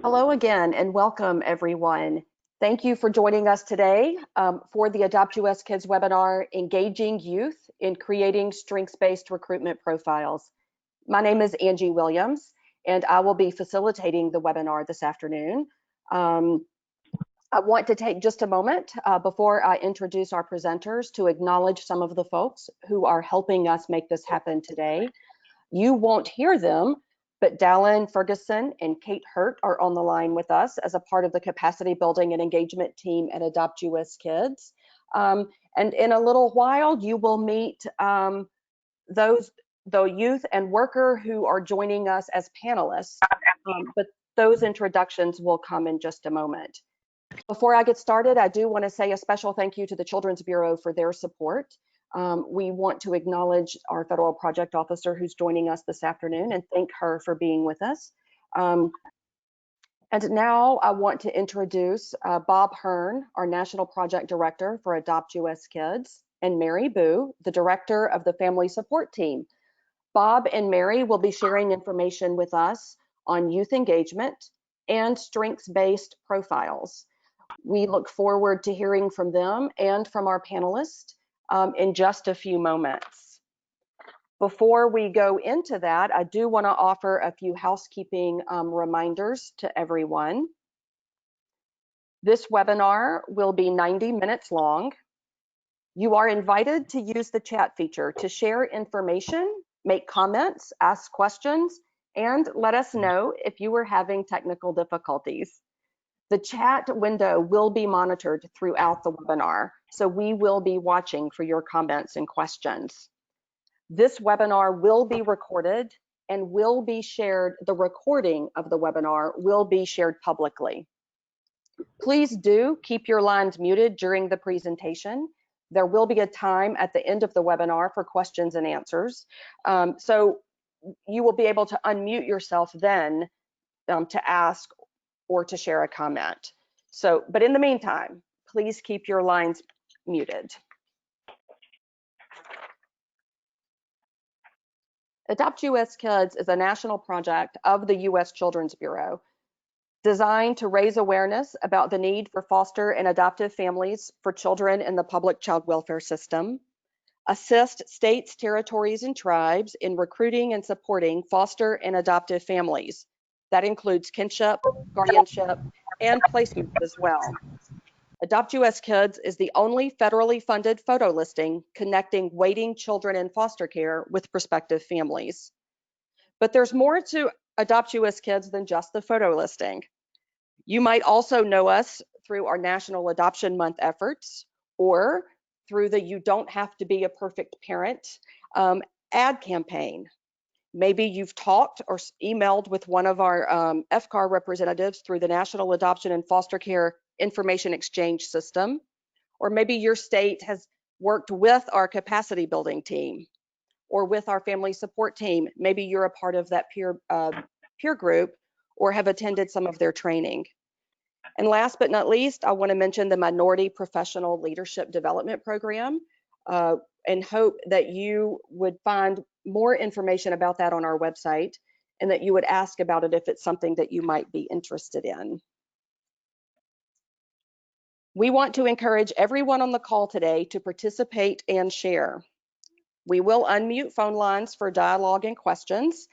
Hello again and welcome everyone. Thank you for joining us today for the AdoptUSKids webinar, Engaging Youth in Creating Strengths-Based Recruitment Profiles. My name is Angie Williams and I will be facilitating the webinar this afternoon. I want to take just a moment before I introduce our presenters to acknowledge some of the folks who are helping us make this happen today. You won't hear them, but Dallin Ferguson and Kate Hurt are on the line with us as a part of the capacity building and engagement team at AdoptUSKids. And in a little while, you will meet the youth and worker who are joining us as panelists, but those introductions will come in just a moment. Before I get started, I do want to say a special thank you to the Children's Bureau for their support. We want to acknowledge our federal project officer who's joining us this afternoon and thank her for being with us. And now I want to introduce Bob Herne, our National Project Director for AdoptUSKids, and Mary Boo, the Director of the Family Support Team. Bob and Mary will be sharing information with us on youth engagement and strengths-based profiles. We look forward to hearing from them and from our panelists in just a few moments. Before we go into that, I do want to offer a few housekeeping reminders to everyone. This webinar will be 90 minutes long. You are invited to use the chat feature to share information, make comments, ask questions, and let us know if you are having technical difficulties. The chat window will be monitored throughout the webinar, so we will be watching for your comments and questions. This webinar will be recorded and will be shared. The recording of the webinar will be shared publicly. Please do keep your lines muted during the presentation. There will be a time at the end of the webinar for questions and answers. So you will be able to unmute yourself then to ask or to share a comment. So, but in the meantime, please keep your lines muted. AdoptUSKids is a national project of the U.S. Children's Bureau designed to raise awareness about the need for foster and adoptive families for children in the public child welfare system, assist states, territories, and tribes in recruiting and supporting foster and adoptive families. That includes kinship, guardianship, and placement as well. AdoptUSKids is the only federally funded photo listing connecting waiting children in foster care with prospective families. But there's more to AdoptUSKids than just the photo listing. You might also know us through our National Adoption Month efforts or through the You Don't Have to Be a Perfect Parent ad campaign. Maybe you've talked or emailed with one of our FCAR representatives through the National Adoption and Foster Care Information Exchange System, or maybe your state has worked with our capacity building team or with our family support team. Maybe you're a part of that peer group or have attended some of their training. And last but not least, I want to mention the Minority Professional Leadership Development Program and hope that you would find more information about that on our website and that you would ask about it if it's something that you might be interested in. We want to encourage everyone on the call today to participate and share. We will unmute phone lines for dialogue and questions.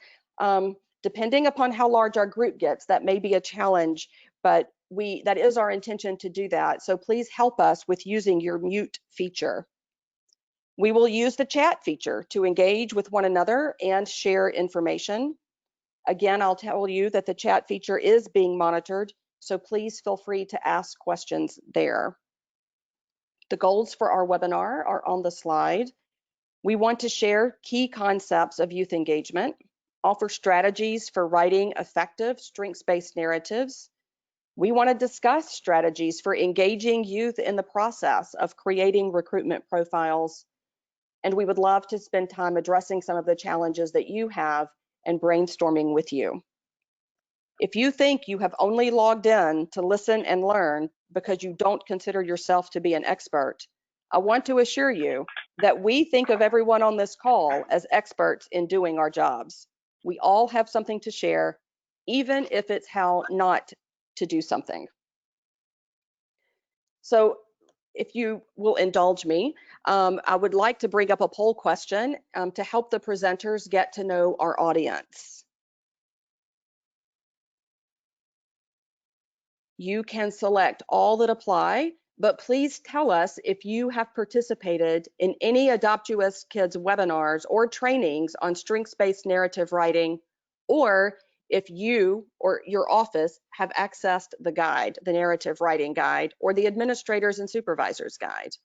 Depending upon how large our group gets, that may be a challenge, but that is our intention to do that. So please help us with using your mute feature. We will use the chat feature to engage with one another and share information. Again, I'll tell you that the chat feature is being monitored, so please feel free to ask questions there. The goals for our webinar are on the slide. We want to share key concepts of youth engagement, offer strategies for writing effective strengths-based narratives. We want to discuss strategies for engaging youth in the process of creating recruitment profiles. And we would love to spend time addressing some of the challenges that you have and brainstorming with you. If you think you have only logged in to listen and learn because you don't consider yourself to be an expert, I want to assure you that we think of everyone on this call as experts in doing our jobs. We all have something to share, even if it's how not to do something. So if you will indulge me, I would like to bring up a poll question to help the presenters get to know our audience. You can select all that apply, but please tell us if you have participated in any AdoptUSKids webinars or trainings on strengths-based narrative writing, or if you or your office have accessed the guide, the narrative writing guide, or the administrators and supervisors guide.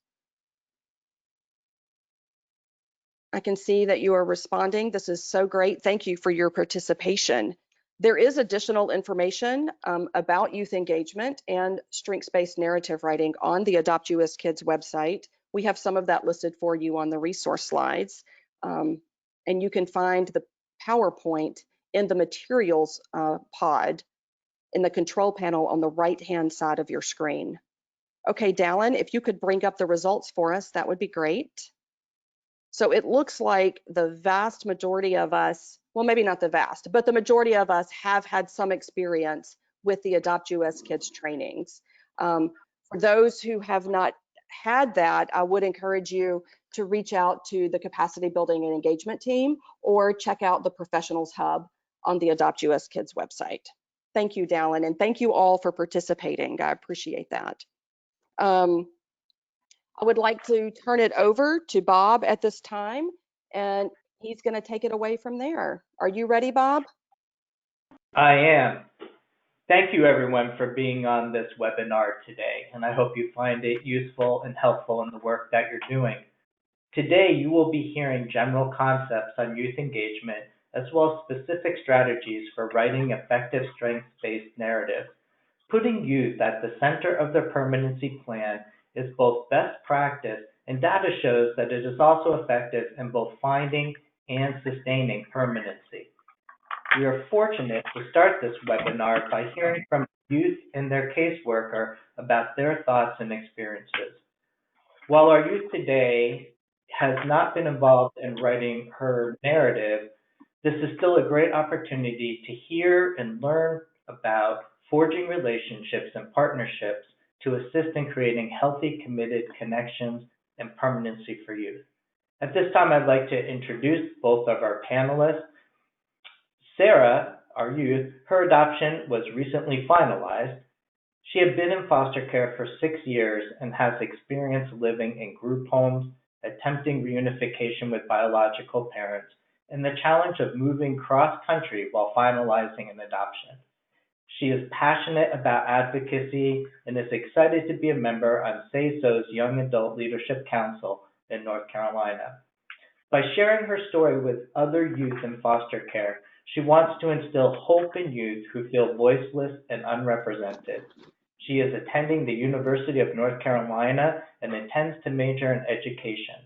I can see that you are responding. This is so great. Thank you for your participation. There is additional information about youth engagement and strengths-based narrative writing on the AdoptUSKids website. We have some of that listed for you on the resource slides. And you can find the PowerPoint in the materials pod in the control panel on the right-hand side of your screen. Okay, Dallin, if you could bring up the results for us, that would be great. So it looks like the vast majority of us, well, maybe not the vast, but the majority of us have had some experience with the AdoptUSKids trainings. For those who have not had that, I would encourage you to reach out to the capacity building and engagement team or check out the professionals hub on the AdoptUSKids website. Thank you, Dallin, and thank you all for participating. I appreciate that. I would like to turn it over to Bob at this time, and he's going to take it away from there. Are you ready, Bob? I am. Thank you, everyone, for being on this webinar today, and I hope you find it useful and helpful in the work that you're doing. Today, you will be hearing general concepts on youth engagement, as well as specific strategies for writing effective strengths-based narratives. Putting youth at the center of the permanency plan is both best practice, and data shows that it is also effective in both finding and sustaining permanency. We are fortunate to start this webinar by hearing from youth and their caseworker about their thoughts and experiences. While our youth today has not been involved in writing her narrative, this is still a great opportunity to hear and learn about forging relationships and partnerships to assist in creating healthy, committed connections and permanency for youth. At this time, I'd like to introduce both of our panelists. Sarah, our youth, her adoption was recently finalized. She had been in foster care for 6 years and has experience living in group homes, attempting reunification with biological parents, and the challenge of moving cross-country while finalizing an adoption. She is passionate about advocacy and is excited to be a member on SASO's Young Adult Leadership Council in North Carolina. By sharing her story with other youth in foster care, she wants to instill hope in youth who feel voiceless and unrepresented. She is attending the University of North Carolina and intends to major in education.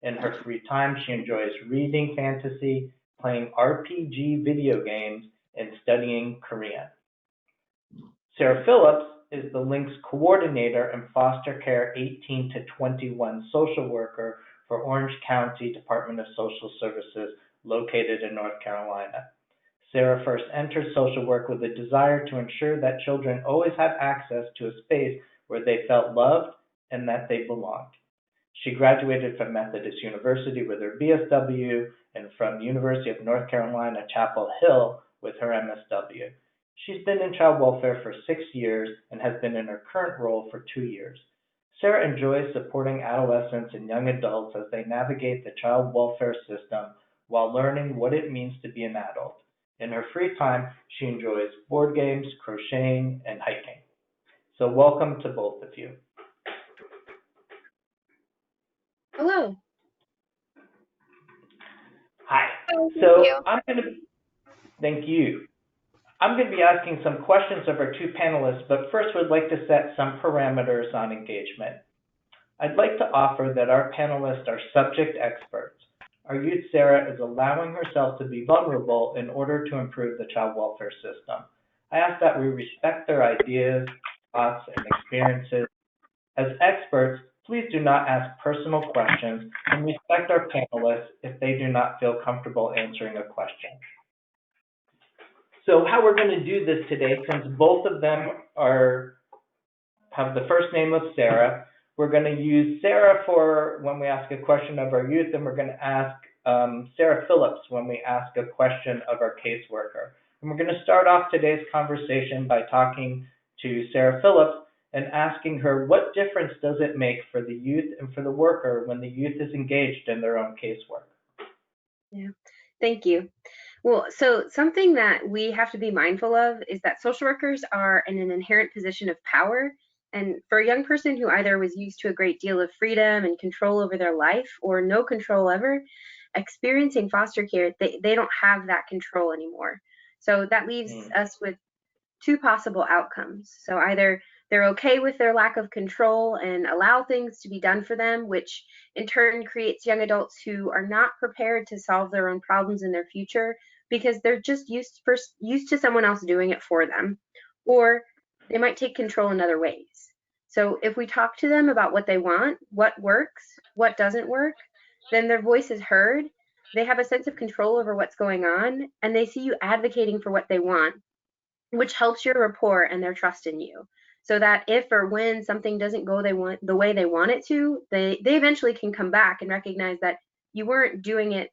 In her free time, she enjoys reading fantasy, playing RPG video games, and studying Korean. Sarah Phillips is the Link's coordinator and foster care 18 to 21 social worker for Orange County Department of Social Services located in North Carolina. Sarah first entered social work with a desire to ensure that children always had access to a space where they felt loved and that they belonged. She graduated from Methodist University with her BSW and from University of North Carolina, Chapel Hill with her MSW. She's been in child welfare for 6 years and has been in her current role for 2 years. Sarah enjoys supporting adolescents and young adults as they navigate the child welfare system while learning what it means to be an adult. In her free time, she enjoys board games, crocheting, and hiking. So welcome to both of you. Hello. Hi. Thank you. I'm going to be asking some questions of our two panelists, but first would like to set some parameters on engagement. I'd like to offer that our panelists are subject experts. Our youth, Sarah, is allowing herself to be vulnerable in order to improve the child welfare system. I ask that we respect their ideas, thoughts, and experiences. As experts, please do not ask personal questions and respect our panelists if they do not feel comfortable answering a question. So how we're going to do this today, since both of them have the first name of Sarah, we're going to use Sarah for when we ask a question of our youth, and we're going to ask Sarah Phillips when we ask a question of our caseworker. And we're going to start off today's conversation by talking to Sarah Phillips and asking her, what difference does it make for the youth and for the worker when the youth is engaged in their own casework? Yeah, thank you. Well, so something that we have to be mindful of is that social workers are in an inherent position of power. And for a young person who either was used to a great deal of freedom and control over their life or no control ever, experiencing foster care, they don't have that control anymore. So that leaves us with two possible outcomes. So either they're okay with their lack of control and allow things to be done for them, which in turn creates young adults who are not prepared to solve their own problems in their future because they're just used to someone else doing it for them, or they might take control in other ways. So if we talk to them about what they want, what works, what doesn't work, then their voice is heard. They have a sense of control over what's going on, and they see you advocating for what they want, which helps your rapport and their trust in you. So that if or when something doesn't go the way they want it to, they eventually can come back and recognize that you weren't doing it,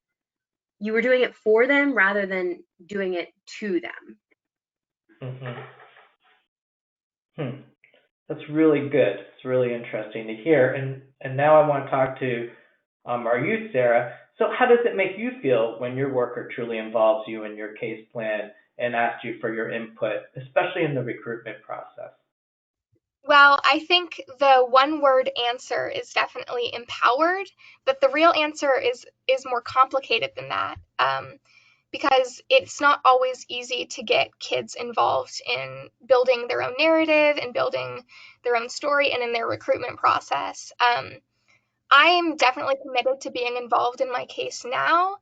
you were doing it for them rather than doing it to them. That's really good. It's really interesting to hear. And now I want to talk to our youth, Sarah. So how does it make you feel when your worker truly involves you in your case plan and asks you for your input, especially in the recruitment process? Well, I think the one word answer is definitely empowered, but the real answer is more complicated than that. Because it's not always easy to get kids involved in building their own narrative and building their own story and in their recruitment process. I'm definitely committed to being involved in my case now,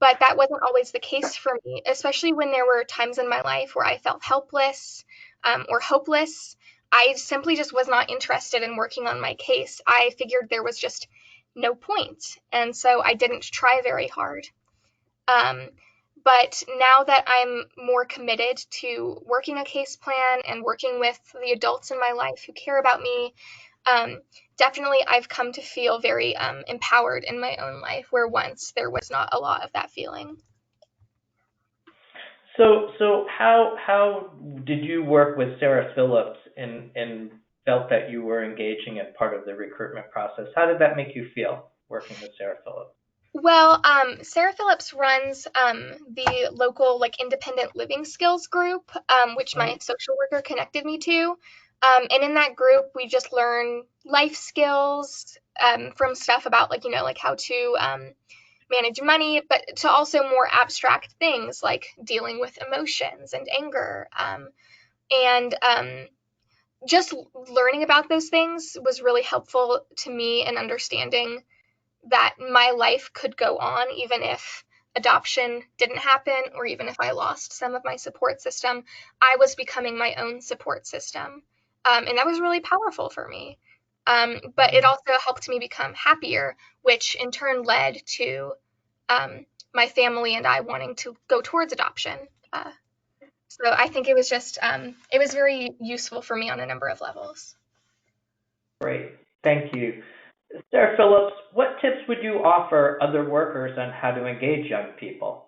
but that wasn't always the case for me, especially when there were times in my life where I felt helpless or hopeless. I simply just was not interested in working on my case. I figured there was just no point, and so I didn't try very hard. Um, but now that I'm more committed to working a case plan and working with the adults in my life who care about me, definitely I've come to feel very empowered in my own life, where once there was not a lot of that feeling. So how did you work with Sarah Phillips and felt that you were engaging in part of the recruitment process? How did that make you feel working with Sarah Phillips? Well, Sarah Phillips runs the local independent living skills group, which my social worker connected me to. And in that group, we just learn life skills from stuff about how to manage money, but to also more abstract things like dealing with emotions and anger. And just learning about those things was really helpful to me in understanding that my life could go on even if adoption didn't happen, or even if I lost some of my support system. I was becoming my own support system. And that was really powerful for me. But it also helped me become happier, which in turn led to my family and I wanting to go towards adoption. So I think it was just, it was very useful for me on a number of levels. Great, thank you. Sarah Phillips, what tips would you offer other workers on how to engage young people?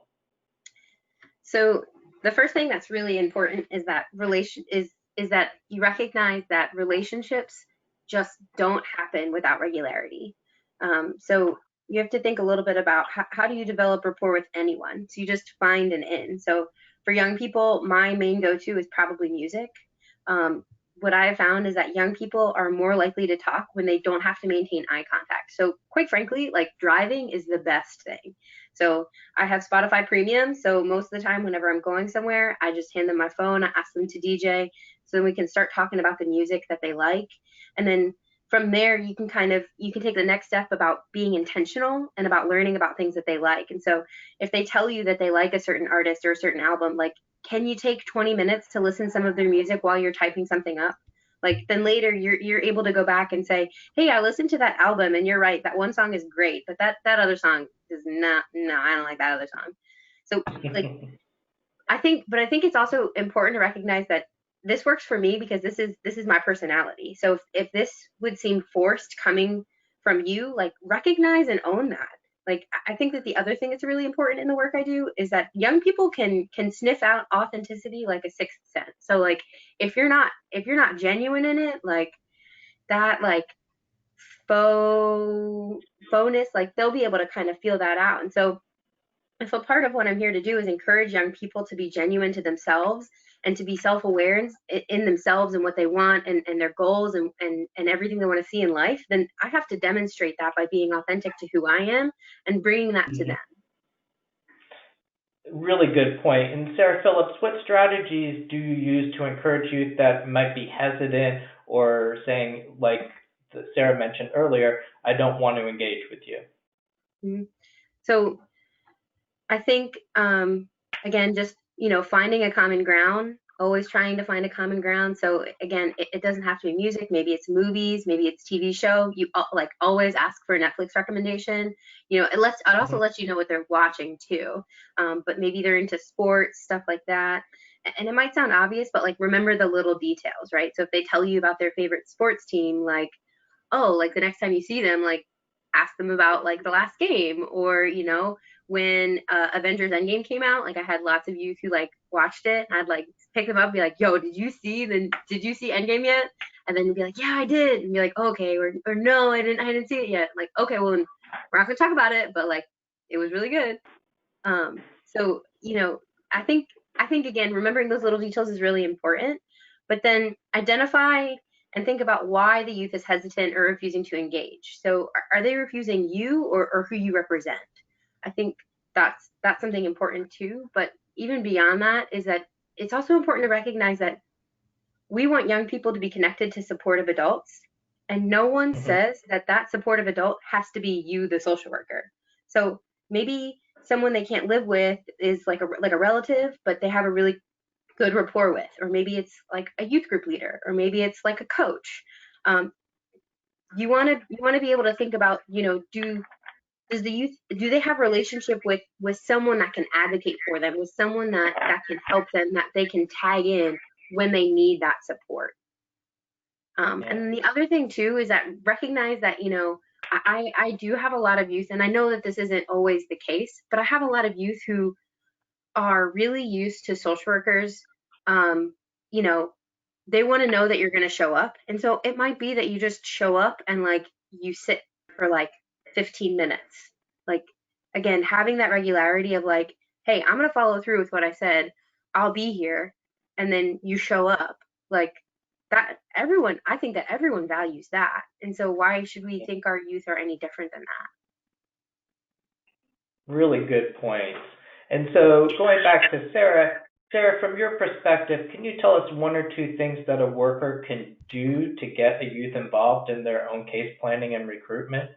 So the first thing that's really important is that is that you recognize that relationships just don't happen without regularity. So you have to think a little bit about how do you develop rapport with anyone. So you just find an in. So for young people, my main go-to is probably music. What I have found is that young people are more likely to talk when they don't have to maintain eye contact. So quite frankly, driving is the best thing. So I have Spotify Premium, so most of the time whenever I'm going somewhere, I just hand them my phone, I ask them to DJ, so then we can start talking about the music that they like. And then from there, you can take the next step about being intentional and about learning about things that they like. And so if they tell you that they like a certain artist or a certain album, can you take 20 minutes to listen to some of their music while you're typing something up? Then later you're able to go back and say, hey, I listened to that album and you're right, that one song is great, but that other song is not, no, I don't like that other song. So I think it's also important to recognize that this works for me because this is my personality. So if this would seem forced coming from you, like recognize and own that. Like I think that the other thing that's really important in the work I do is that young people can sniff out authenticity like a sixth sense. So like if you're not genuine in it, like that like faux-ness, like they'll be able to kind of feel that out. And so part of what I'm here to do is encourage young people to be genuine to themselves and to be self-aware in themselves and what they want and their goals and everything they want to see in life. Then I have to demonstrate that by being authentic to who I am and bringing that to them. Really good point. And Sarah Phillips, what strategies do you use to encourage youth that might be hesitant or saying, like Sarah mentioned earlier, I don't want to engage with you? Mm-hmm. So I think, again, just, finding a common ground, always trying to find a common ground. So again, it doesn't have to be music. Maybe it's movies, maybe it's TV show. You like always ask for a Netflix recommendation. It also lets you know what they're watching too. But maybe they're into sports, stuff like that. And it might sound obvious, but like remember the little details, right? So if they tell you about their favorite sports team, like, oh, like the next time you see them, like ask them about like the last game, or when Avengers Endgame came out, like I had lots of youth who like watched it, and I'd like pick them up and be like, yo, did you see Endgame yet? And then you'd be like, yeah, I did. And be like, okay, or no, I didn't see it yet. Like, okay, well, then we're not gonna talk about it, but like it was really good. So I think again, remembering those little details is really important, but then identify and think about why the youth is hesitant or refusing to engage. So are they refusing you or who you represent? I think that's something important too. But even beyond that is that it's also important to recognize that we want young people to be connected to supportive adults, and no one says that supportive adult has to be you, the social worker. So maybe someone they can't live with is like a relative, but they have a really good rapport with, or maybe it's like a youth group leader, or maybe it's like a coach. You want to be able to think about, does the youth, do they have a relationship with someone that can advocate for them, with someone that can help them, that they can tag in when they need that support? And the other thing too is that recognize that, I do have a lot of youth, and I know that this isn't always the case, but I have a lot of youth who are really used to social workers. They want to know that you're going to show up. And so it might be that you just show up and like you sit for like 15 minutes. Like, again, having that regularity of like, hey, I'm going to follow through with what I said. I'll be here. And then you show up. Like that, I think that everyone values that. And so why should we think our youth are any different than that? Really good points. And so going back to Sarah, from your perspective, can you tell us one or two things that a worker can do to get a youth involved in their own case planning and recruitment?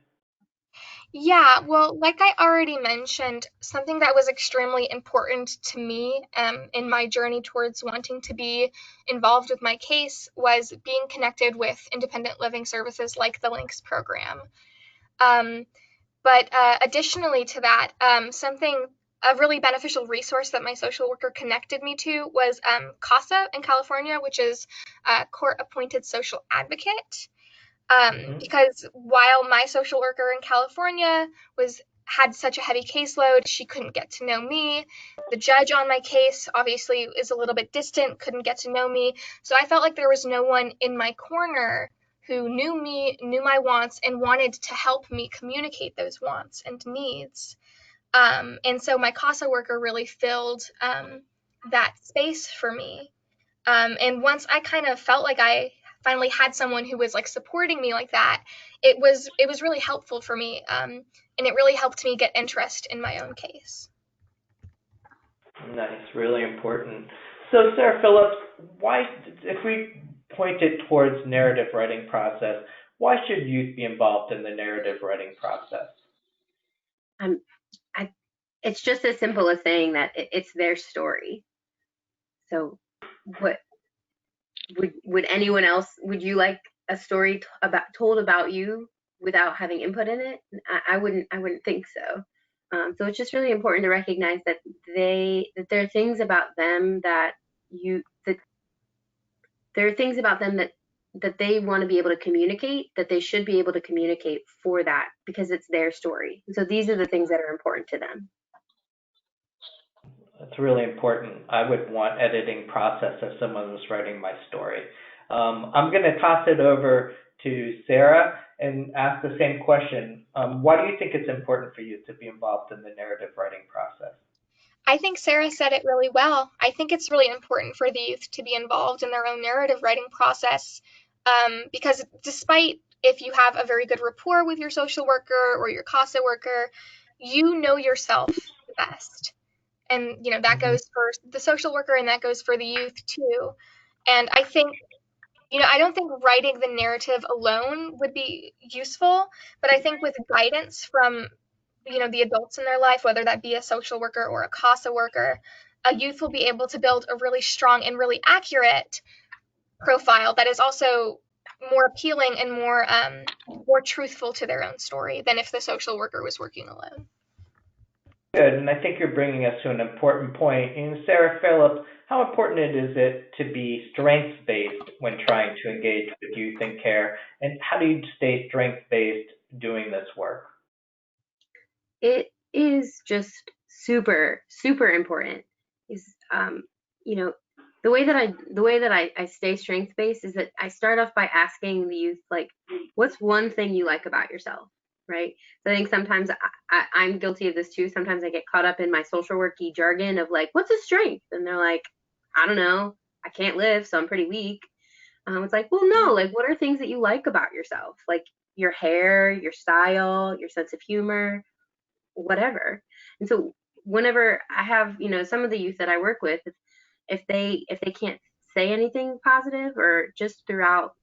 Yeah, well, like I already mentioned, something that was extremely important to me in my journey towards wanting to be involved with my case was being connected with independent living services like the Links program. But additionally to that, a really beneficial resource that my social worker connected me to was CASA in California, which is a court-appointed social advocate. Because while my social worker in California had such a heavy caseload, she couldn't get to know me. The judge on my case obviously is a little bit distant, couldn't get to know me. So I felt like there was no one in my corner who knew me, knew my wants, and wanted to help me communicate those wants and needs. And so my CASA worker really filled that space for me. And once I kind of felt like I finally had someone who was like supporting me like that, it was really helpful for me, and it really helped me get interest in my own case. Nice, really important. So Sarah Phillips, if we point it towards narrative writing process, why should youth be involved in the narrative writing process? It's just as simple as saying that it's their story. So what would anyone else, would you like a story told about you without having input in it? I wouldn't think so. So it's just really important to recognize that there are things about them that there are things about them that they want to be able to communicate, that they should be able to communicate for that because it's their story. And so these are the things that are important to them. That's really important. I would want editing process if someone was writing my story. I'm going to toss it over to Sarah and ask the same question. Why do you think it's important for you to be involved in the narrative writing process? I think Sarah said it really well. I think it's really important for the youth to be involved in their own narrative writing process, because despite if you have a very good rapport with your social worker or your CASA worker, you know yourself the best. And, that Mm-hmm. goes for the social worker and that goes for the youth too. And I think, I don't think writing the narrative alone would be useful, but I think with guidance from, the adults in their life, whether that be a social worker or a CASA worker, a youth will be able to build a really strong and really accurate profile that is also more appealing and more truthful to their own story than if the social worker was working alone. Good, and I think you're bringing us to an important point. And Sarah Phillips, how important is it to be strengths-based when trying to engage with youth in care, and how do you stay strengths-based doing this work? It is just super, super important. Is you know, the way that I stay strength based is that I start off by asking the youth, like, what's one thing you like about yourself, right? So I think sometimes I'm guilty of this too. Sometimes I get caught up in my social worky jargon of like, what's a strength? And they're like, I don't know, I can't live, so I'm pretty weak. It's like, well, no, like, what are things that you like about yourself? Like your hair, your style, your sense of humor, whatever. And so whenever I have, some of the youth that I work with, if they can't say anything positive or just throughout,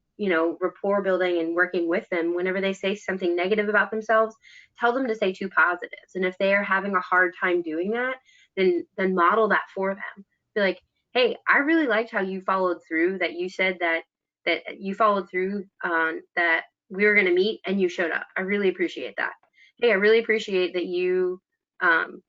rapport building and working with them, whenever they say something negative about themselves, tell them to say two positives. And if they are having a hard time doing that, then model that for them. Be like, hey, I really liked how you followed through, that you said that you followed through on that we were going to meet and you showed up. I really appreciate that. Hey, I really appreciate um,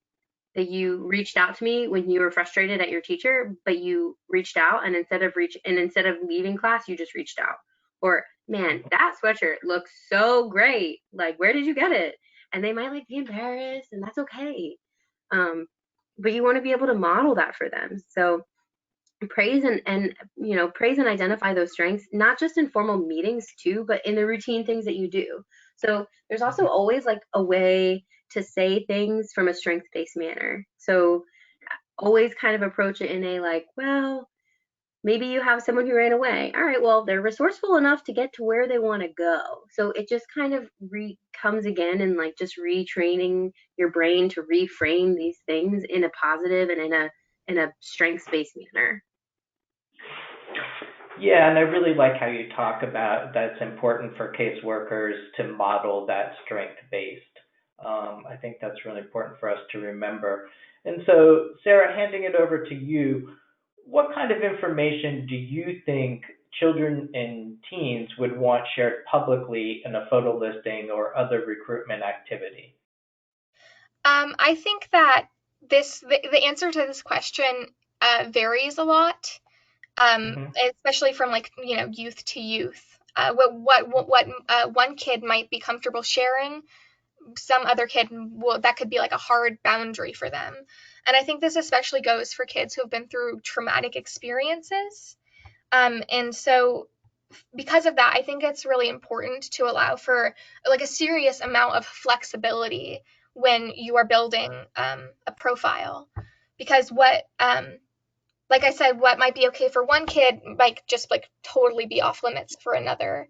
that you reached out to me when you were frustrated at your teacher, but you reached out, and instead of leaving class, you just reached out. Or, man, that sweatshirt looks so great. Like, where did you get it? And they might like be embarrassed, and that's okay. But you want to be able to model that for them. So praise praise and identify those strengths, not just in formal meetings too, but in the routine things that you do. So there's also always like a way to say things from a strength-based manner. So always kind of approach it in a like, well, maybe you have someone who ran away. All right, well, they're resourceful enough to get to where they want to go. So it just kind of comes again, and like just retraining your brain to reframe these things in a positive and in a strengths-based manner. Yeah, and I really like how you talk about that it's important for caseworkers to model that strength-based. I think that's really important for us to remember. And so, Sarah, handing it over to you, what kind of information do you think children and teens would want shared publicly in a photo listing or other recruitment activity? I think that the answer to this question varies a lot, Hmm. especially from like youth to youth. What one kid might be comfortable sharing, some other kid that could be like a hard boundary for them. And I think this especially goes for kids who have been through traumatic experiences. And so because of that, I think it's really important to allow for like a serious amount of flexibility when you are building a profile, because like I said, what might be okay for one kid might just like totally be off limits for another.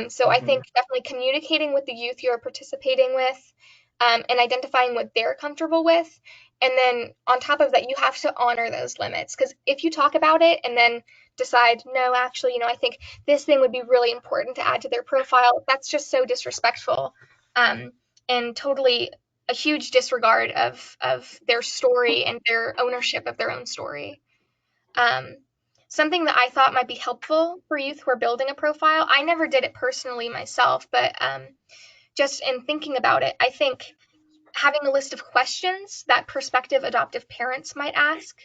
So I Hmm. think definitely communicating with the youth you're participating with, and identifying what they're comfortable with. And then on top of that, you have to honor those limits. Because if you talk about it and then decide, no, actually, I think this thing would be really important to add to their profile, that's just so disrespectful, and totally a huge disregard of their story and their ownership of their own story. Um, Something that I thought might be helpful for youth who are building a profile. I never did it personally myself, but just in thinking about it, I think having a list of questions that prospective adoptive parents might ask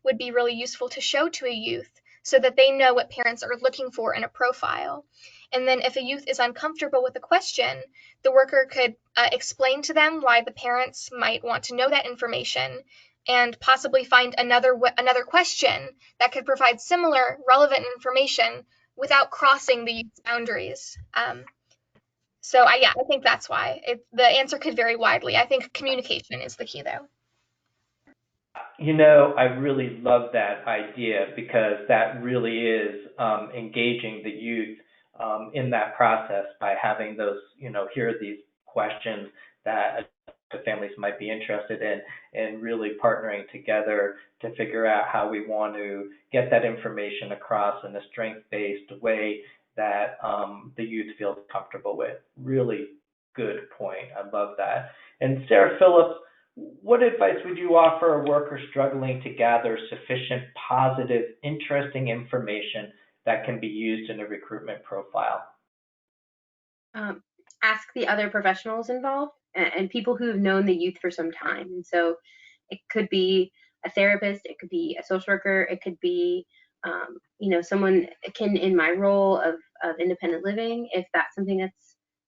would be really useful to show to a youth so that they know what parents are looking for in a profile. And then if a youth is uncomfortable with a question, the worker could explain to them why the parents might want to know that information and possibly find another question that could provide similar relevant information without crossing the youth's boundaries. So I think that's why. The answer could vary widely. I think communication is the key, though. I really love that idea because that really is engaging the youth in that process by having those, here are these questions that the families might be interested in, and really partnering together to figure out how we want to get that information across in a strength-based way that the youth feels comfortable with. Really good point. I love that. And Sarah Phillips, what advice would you offer a worker struggling to gather sufficient positive, interesting information that can be used in a recruitment profile? Ask the other professionals involved and people who have known the youth for some time. And so it could be a therapist, it could be a social worker, it could be someone in my role of independent living, if that's something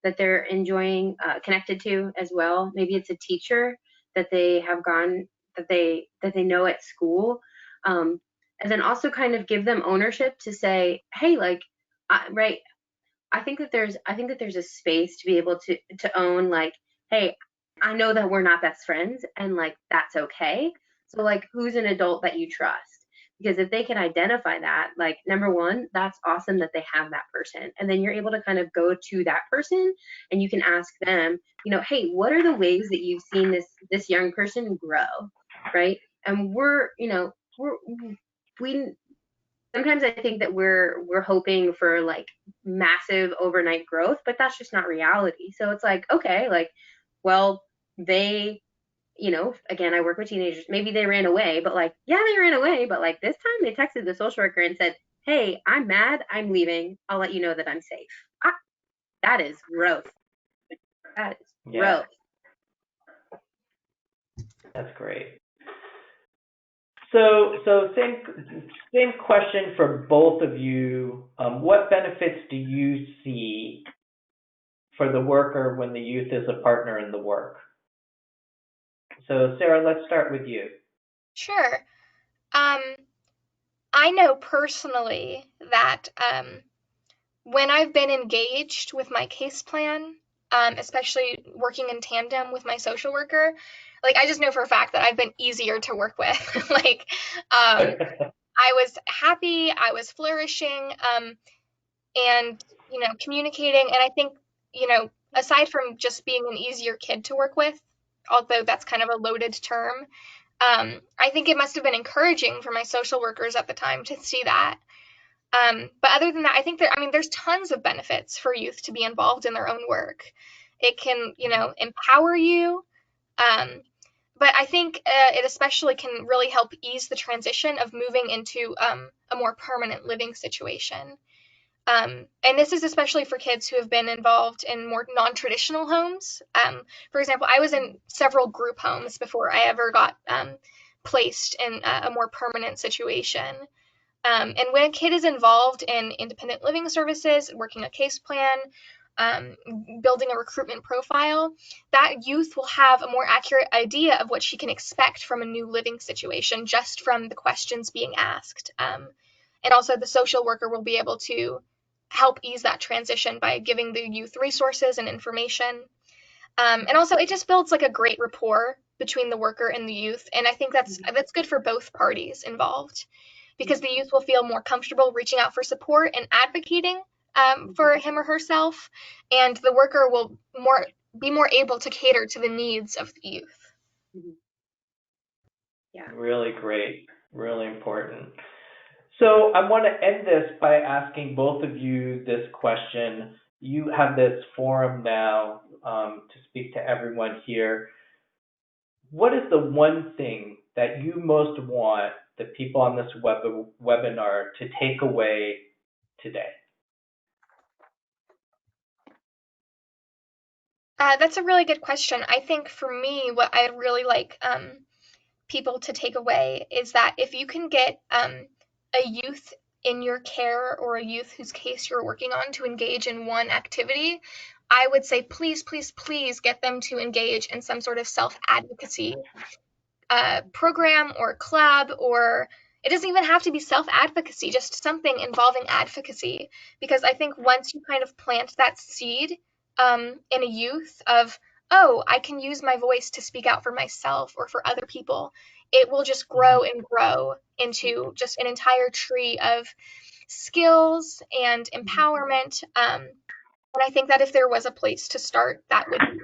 that they're enjoying, connected to as well. Maybe it's a teacher that they have gone, that they know at school, and then also kind of give them ownership to say, hey, like, right, I think that there's a space to be able to own, like, hey, I know that we're not best friends, and like that's okay. So like, who's an adult that you trust? Because if they can identify that, like, number one, that's awesome that they have that person, and then you're able to kind of go to that person and you can ask them, hey, what are the ways that you've seen this young person grow, right? And we sometimes I think that we're hoping for like massive overnight growth, but that's just not reality. So it's like, okay, like, well, they, again, I work with teenagers. Maybe they ran away, but like, yeah, they ran away. But like this time they texted the social worker and said, hey, I'm mad. I'm leaving. I'll let you know that I'm safe. That is growth. That is growth. That's great. So same question for both of you. What benefits do you see for the worker when the youth is a partner in the work? So Sarah, let's start with you. Sure. I know personally that when I've been engaged with my case plan, especially working in tandem with my social worker, like I just know for a fact that I've been easier to work with. Like I was happy, I was flourishing, and communicating. And I think aside from just being an easier kid to work with, although that's kind of a loaded term, I think it must have been encouraging for my social workers at the time to see that. But other than that, I think there's tons of benefits for youth to be involved in their own work. It can, empower you. But I think it especially can really help ease the transition of moving into a more permanent living situation. And this is especially for kids who have been involved in more non-traditional homes. For example, I was in several group homes before I ever got placed in a more permanent situation. And when a kid is involved in independent living services, working a case plan, building a recruitment profile, that youth will have a more accurate idea of what she can expect from a new living situation just from the questions being asked. And also the social worker will be able to help ease that transition by giving the youth resources and information. And also it just builds like a great rapport between the worker and the youth. And I think that's good for both parties involved, because the youth will feel more comfortable reaching out for support and advocating for him or herself, and the worker will be more able to cater to the needs of the youth. Yeah. Really great, really important. So I want to end this by asking both of you this question. You have this forum now to speak to everyone here. What is the one thing that you most want the people on this webinar to take away today? That's a really good question. I think for me, what I'd really like people to take away is that if you can get a youth in your care or a youth whose case you're working on to engage in one activity, I would say please, please, please get them to engage in some sort of self-advocacy program or club, or it doesn't even have to be self-advocacy, just something involving advocacy. Because I think once you kind of plant that seed in a youth of, oh, I can use my voice to speak out for myself or for other people, it will just grow and grow into just an entire tree of skills and empowerment. And I think that if there was a place to start, that would be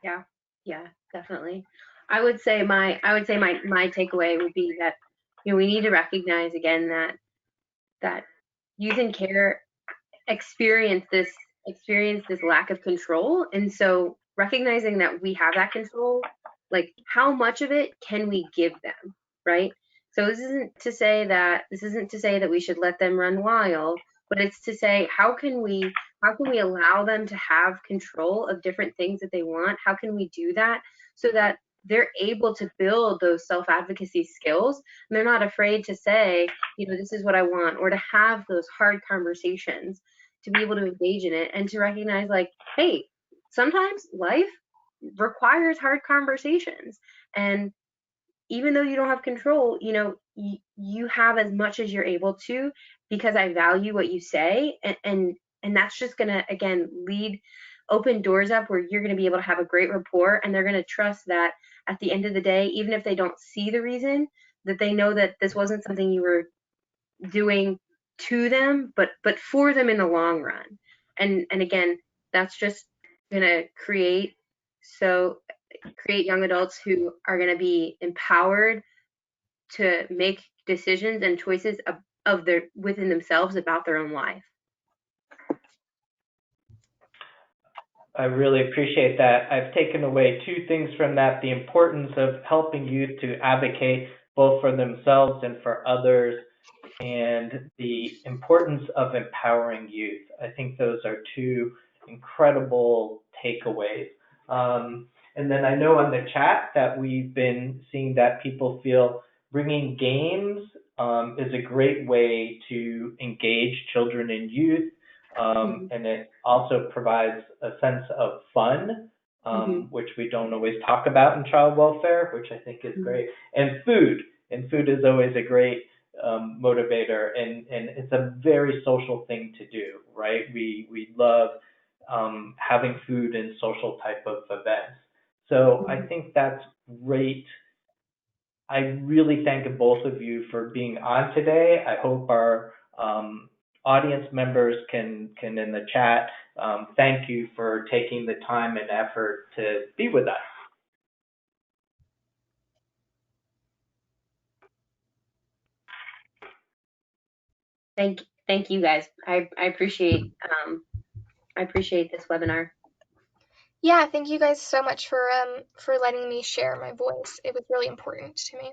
it. Yeah, definitely. I would say my takeaway would be that, we need to recognize again that youth in care experience this lack of control, and so recognizing that we have that control, like how much of it can we give them, right? So this isn't to say that we should let them run wild, but it's to say how can we allow them to have control of different things that they want? How can we do that so that they're able to build those self-advocacy skills, and they're not afraid to say, this is what I want, or to have those hard conversations, to be able to engage in it, and to recognize, like, hey, sometimes life requires hard conversations, and even though you don't have control, you have as much as you're able to, because I value what you say, and that's just gonna, again, open doors up where you're gonna be able to have a great rapport, and they're gonna trust that at the end of the day, even if they don't see the reason, that they know that this wasn't something you were doing to them, but for them in the long run. And again, that's just gonna create young adults who are gonna be empowered to make decisions and choices of their within themselves about their own life. I really appreciate that. I've taken away two things from that: the importance of helping youth to advocate both for themselves and for others, and the importance of empowering youth. I think those are two incredible takeaways. And then I know on the chat that we've been seeing that people feel bringing games is a great way to engage children and youth. And it also provides a sense of fun, which we don't always talk about in child welfare, which I think is great. And food is always a great motivator, and it's a very social thing to do, right? We love having food in social type of events. So I think that's great. I really thank both of you for being on today. I hope our audience members can in the chat thank you for taking the time and effort to be with us. Thank you guys. I appreciate this webinar. Yeah, thank you guys so much for letting me share my voice. It was really important to me.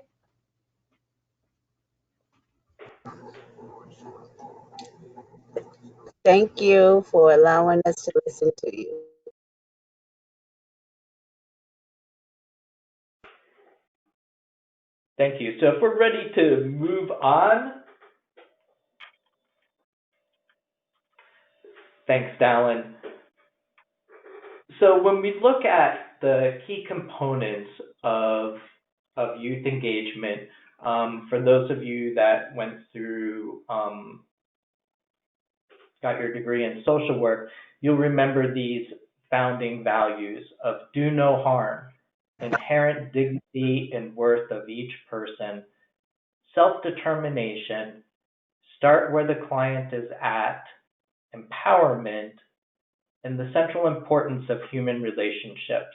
Thank you for allowing us to listen to you. Thank you. So if we're ready to move on. Thanks, Dallin. So when we look at the key components of youth engagement, for those of you that went through, got your degree in social work, you'll remember these founding values of do no harm, inherent dignity and worth of each person, self-determination, start where the client is at, empowerment, and the central importance of human relationships.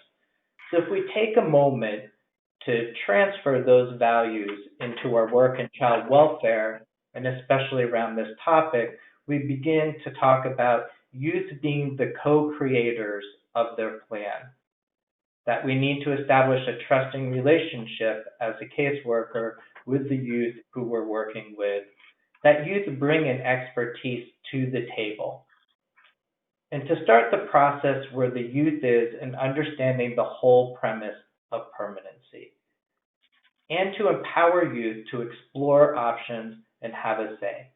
So if we take a moment to transfer those values into our work in child welfare, and especially around this topic, we begin to talk about youth being the co-creators of their plan. That we need to establish a trusting relationship as a caseworker with the youth who we're working with. That youth bring an expertise to the table. and to start the process where the youth is in understanding the whole premise of permanency, and to empower youth to explore options and have a say.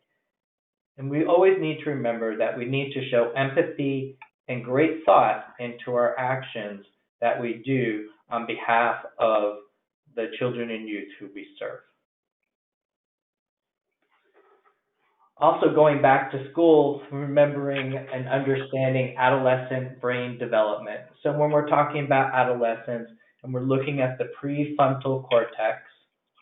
And we always need to remember that we need to show empathy and great thought into our actions that we do on behalf of the children and youth who we serve. Also, going back to school, remembering and understanding adolescent brain development. So when we're talking about adolescence and we're looking at the prefrontal cortex,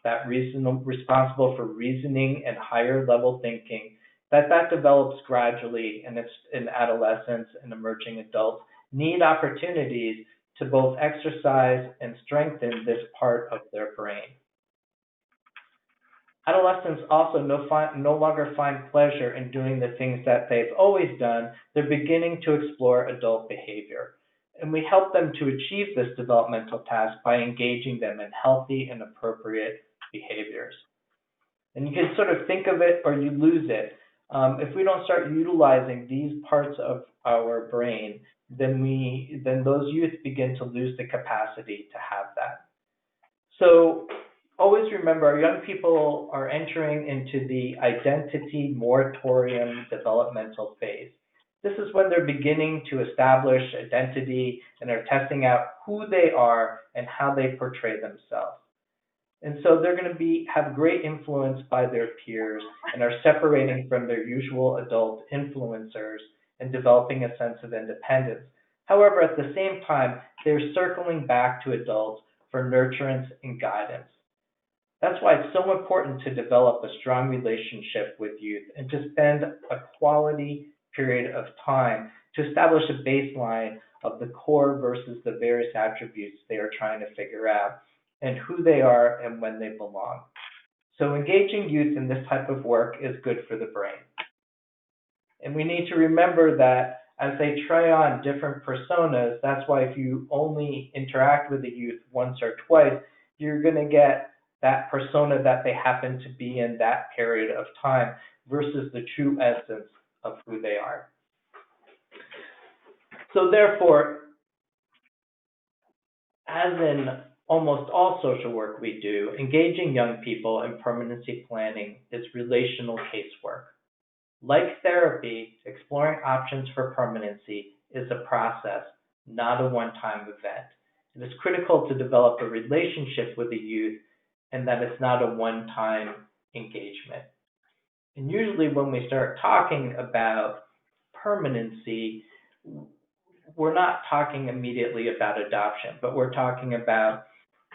that responsible for reasoning and higher level thinking, that develops gradually in adolescents and emerging adults need opportunities to both exercise and strengthen this part of their brain. Adolescents also no longer find pleasure in doing the things that they've always done. They're beginning to explore adult behavior. And we help them to achieve this developmental task by engaging them in healthy and appropriate behaviors. And you can sort of think of it or you lose it. If we don't start utilizing these parts of our brain, then those youth begin to lose the capacity to have that. So always remember, our young people are entering into the identity moratorium developmental phase. This is when they're beginning to establish identity and are testing out who they are and how they portray themselves. And so they're going to have great influence by their peers and are separating from their usual adult influencers and developing a sense of independence. However, at the same time, they're circling back to adults for nurturance and guidance. That's why it's so important to develop a strong relationship with youth and to spend a quality period of time to establish a baseline of the core versus the various attributes they are trying to figure out and who they are and when they belong. So engaging youth in this type of work is good for the brain. And we need to remember that as they try on different personas, that's why if you only interact with the youth once or twice, you're going to get that persona that they happen to be in that period of time versus the true essence of who they are. So therefore, as in almost all social work we do, engaging young people in permanency planning is relational casework. Like therapy, exploring options for permanency is a process, not a one-time event. It is critical to develop a relationship with the youth and that it's not a one-time engagement. And usually when we start talking about permanency, we're not talking immediately about adoption, but we're talking about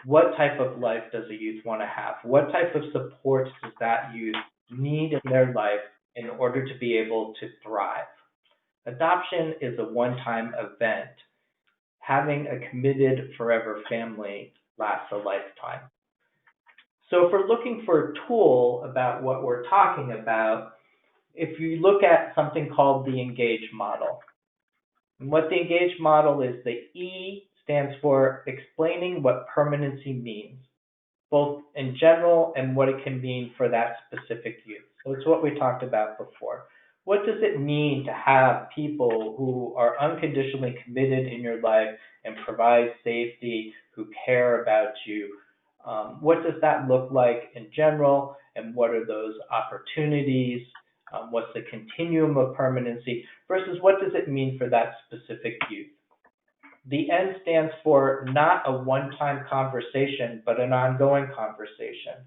what type of life does a youth want to have? What type of supports does that youth need in their life in order to be able to thrive? Adoption is a one-time event. Having a committed forever family lasts a lifetime. So if we're looking for a tool about what we're talking about, if you look at something called the ENGAGE model, and what the ENGAGE model is, the E stands for explaining what permanency means, both in general and what it can mean for that specific youth. So it's what we talked about before. What does it mean to have people who are unconditionally committed in your life and provide safety, who care about you? What does that look like in general, and what are those opportunities? What's the continuum of permanency versus what does it mean for that specific youth? The N stands for not a one-time conversation, but an ongoing conversation.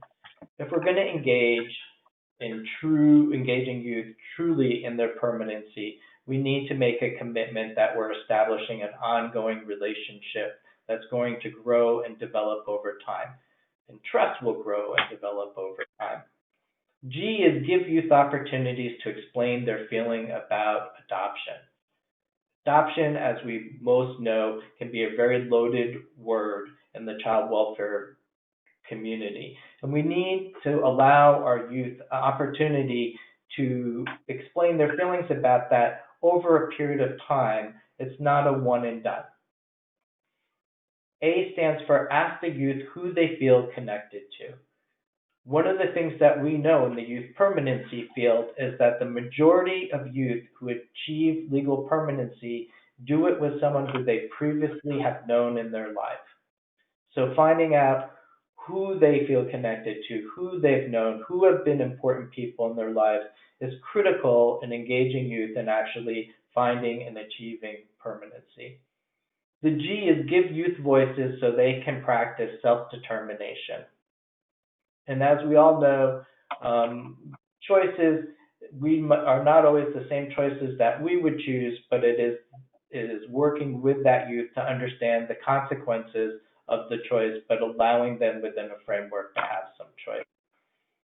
If we're going to engage in engaging youth truly in their permanency, we need to make a commitment that we're establishing an ongoing relationship that's going to grow and develop over time. And trust will grow and develop over time. G is give youth opportunities to explain their feeling about adoption. Adoption, as we most know, can be a very loaded word in the child welfare community. And we need to allow our youth an opportunity to explain their feelings about that over a period of time. It's not a one and done. A stands for ask the youth who they feel connected to. One of the things that we know in the youth permanency field is that the majority of youth who achieve legal permanency do it with someone who they previously have known in their life. So finding out who they feel connected to, who they've known, who have been important people in their lives is critical in engaging youth and actually finding and achieving permanency. The G is give youth voices so they can practice self-determination. And as we all know, choices are not always the same choices that we would choose, but it is working with that youth to understand the consequences of the choice, but allowing them within a framework to have some choice.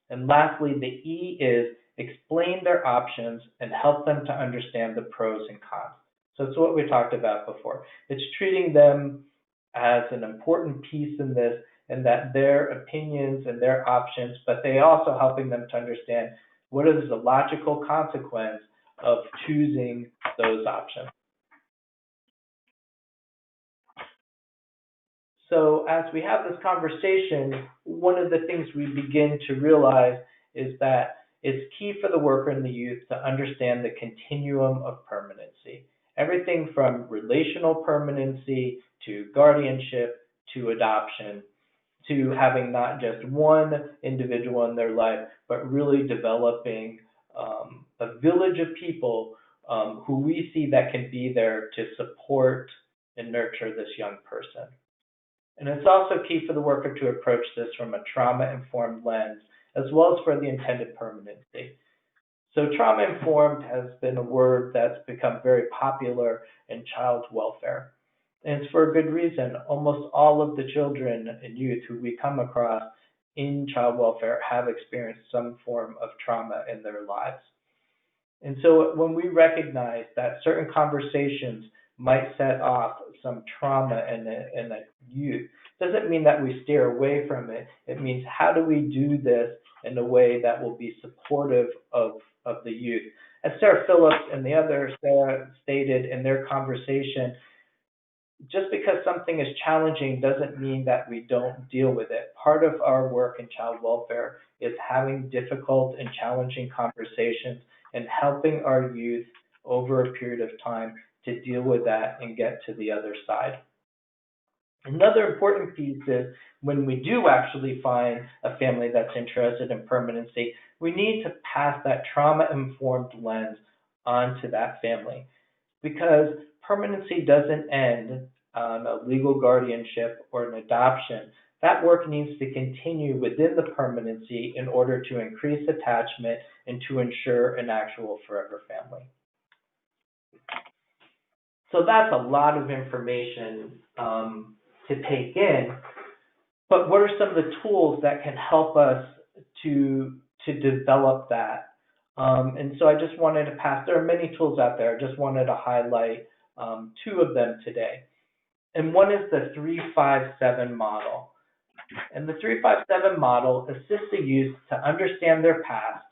And lastly, the E is explain their options and help them to understand the pros and cons. So it's what we talked about before. It's treating them as an important piece in this, and that their opinions and their options, but they also helping them to understand what is the logical consequence of choosing those options. So as we have this conversation, one of the things we begin to realize is that it's key for the worker and the youth to understand the continuum of permanency. Everything from relational permanency to guardianship to adoption to having not just one individual in their life, but really developing a village of people who we see that can be there to support and nurture this young person. And it's also key for the worker to approach this from a trauma-informed lens, as well as for the intended permanency. So trauma-informed has been a word that's become very popular in child welfare. And it's for a good reason. Almost all of the children and youth who we come across in child welfare have experienced some form of trauma in their lives. And so when we recognize that certain conversations might set off some trauma in a youth, doesn't mean that we steer away from it. It means how do we do this in a way that will be supportive of the youth. As Sarah Phillips and the others stated in their conversation, just because something is challenging doesn't mean that we don't deal with it. Part of our work in child welfare is having difficult and challenging conversations and helping our youth over a period of time to deal with that and get to the other side. Another important piece is when we do actually find a family that's interested in permanency, we need to pass that trauma-informed lens onto that family, because permanency doesn't end on a legal guardianship or an adoption. That work needs to continue within the permanency in order to increase attachment and to ensure an actual forever family. So that's a lot of information to take in, but what are some of the tools that can help us to develop that? And so I just wanted to pass, there are many tools out there, I just wanted to highlight two of them today. And one is the 3-5-7 model. And the 3-5-7 model assists the youth to understand their past,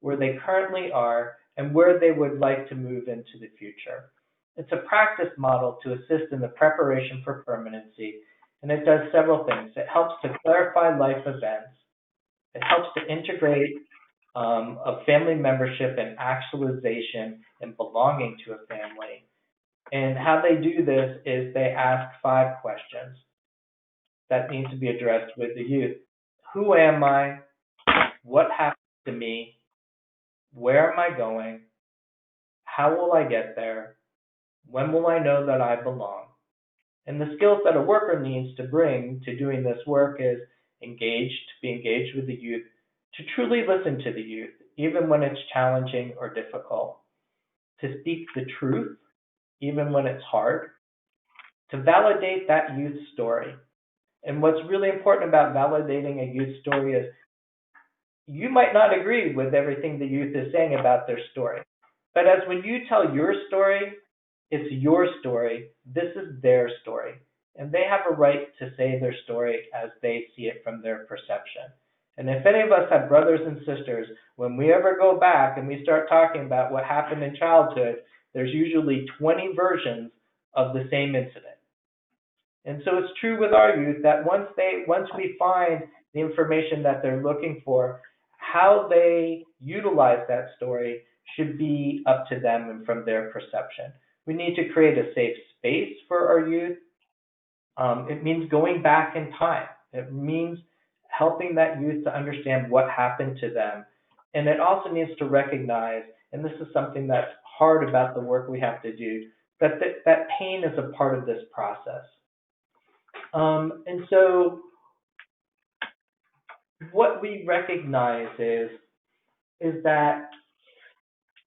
where they currently are, and where they would like to move into the future. It's a practice model to assist in the preparation for permanency, and it does several things. It helps to clarify life events. It helps to integrate a family membership and actualization and belonging to a family. And how they do this is they ask 5 questions that need to be addressed with the youth. Who am I? What happened to me? Where am I going? How will I get there? When will I know that I belong? And the skills that a worker needs to bring to doing this work is be engaged with the youth, to truly listen to the youth, even when it's challenging or difficult, to speak the truth, even when it's hard, to validate that youth story. And what's really important about validating a youth story is you might not agree with everything the youth is saying about their story. But as when you tell your story, it's your story, this is their story. And they have a right to say their story as they see it from their perception. And if any of us have brothers and sisters, when we ever go back and we start talking about what happened in childhood, there's usually 20 versions of the same incident. And so it's true with our youth that once we find the information that they're looking for, how they utilize that story should be up to them and from their perception. We need to create a safe space for our youth. It means going back in time. It means helping that youth to understand what happened to them. And it also needs to recognize, and this is something that's hard about the work we have to do, that pain is a part of this process. And so what we recognize is that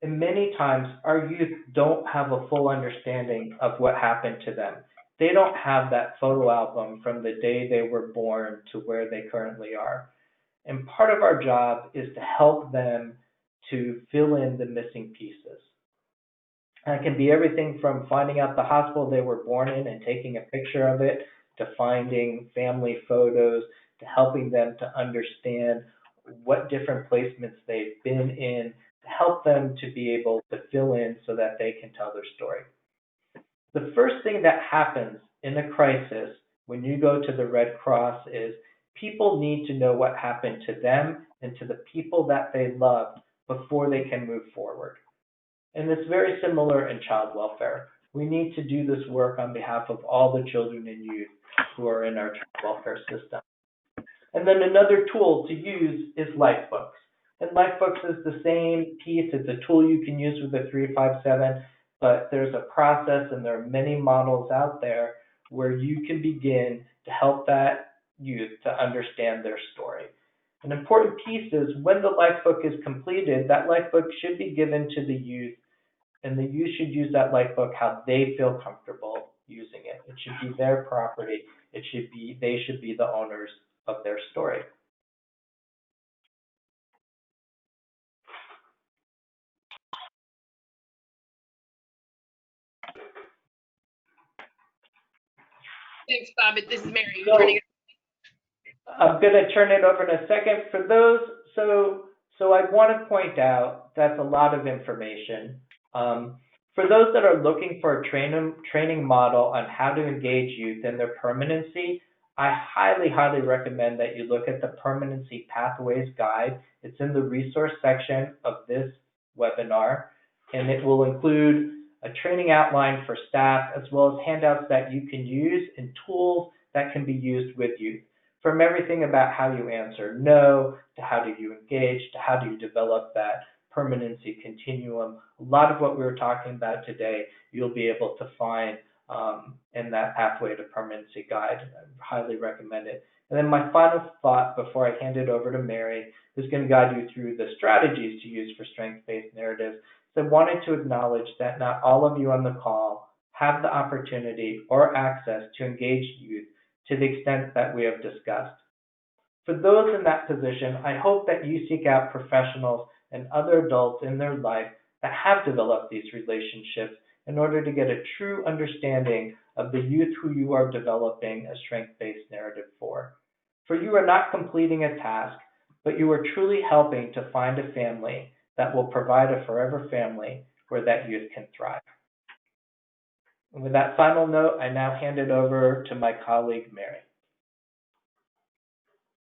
many times our youth don't have a full understanding of what happened to them. They don't have that photo album from the day they were born to where they currently are. And part of our job is to help them to fill in the missing pieces. And it can be everything from finding out the hospital they were born in and taking a picture of it, to finding family photos, to helping them to understand what different placements they've been in, to help them to be able to fill in so that they can tell their story. The first thing that happens in a crisis when you go to the Red Cross is people need to know what happened to them and to the people that they loved before they can move forward. And it's very similar in child welfare. We need to do this work on behalf of all the children and youth who are in our child welfare system. And then another tool to use is Lifebooks. And Lifebooks is the same piece. It's a tool you can use with the 357, but there's a process and there are many models out there where you can begin to help that youth to understand their story. An important piece is when the Lifebook is completed, that Lifebook should be given to the youth, and the youth should use that Lifebook how they feel comfortable using it. It should be their property. They should be the owners of their story. Thanks, Bob. This is Mary. So, I'm going to turn it over in a second. For those, so I want to point out that's a lot of information. For those that are looking for a training model on how to engage youth in their permanency, I highly, highly recommend that you look at the Permanency Pathways Guide. It's in the resource section of this webinar, and it will include a training outline for staff, as well as handouts that you can use and tools that can be used with youth. From everything about how you answer no, to how do you engage, to how do you develop that permanency continuum. A lot of what we were talking about today, you'll be able to find in that Pathway to Permanency Guide. I highly recommend it. And then my final thought before I hand it over to Mary, who's going to guide you through the strategies to use for strength-based narratives. So I wanted to acknowledge that not all of you on the call have the opportunity or access to engage youth to the extent that we have discussed. For those in that position, I hope that you seek out professionals and other adults in their life that have developed these relationships in order to get a true understanding of the youth who you are developing a strength-based narrative for. For you are not completing a task, but you are truly helping to find a family that will provide a forever family where that youth can thrive. And with that final note, I now hand it over to my colleague, Mary.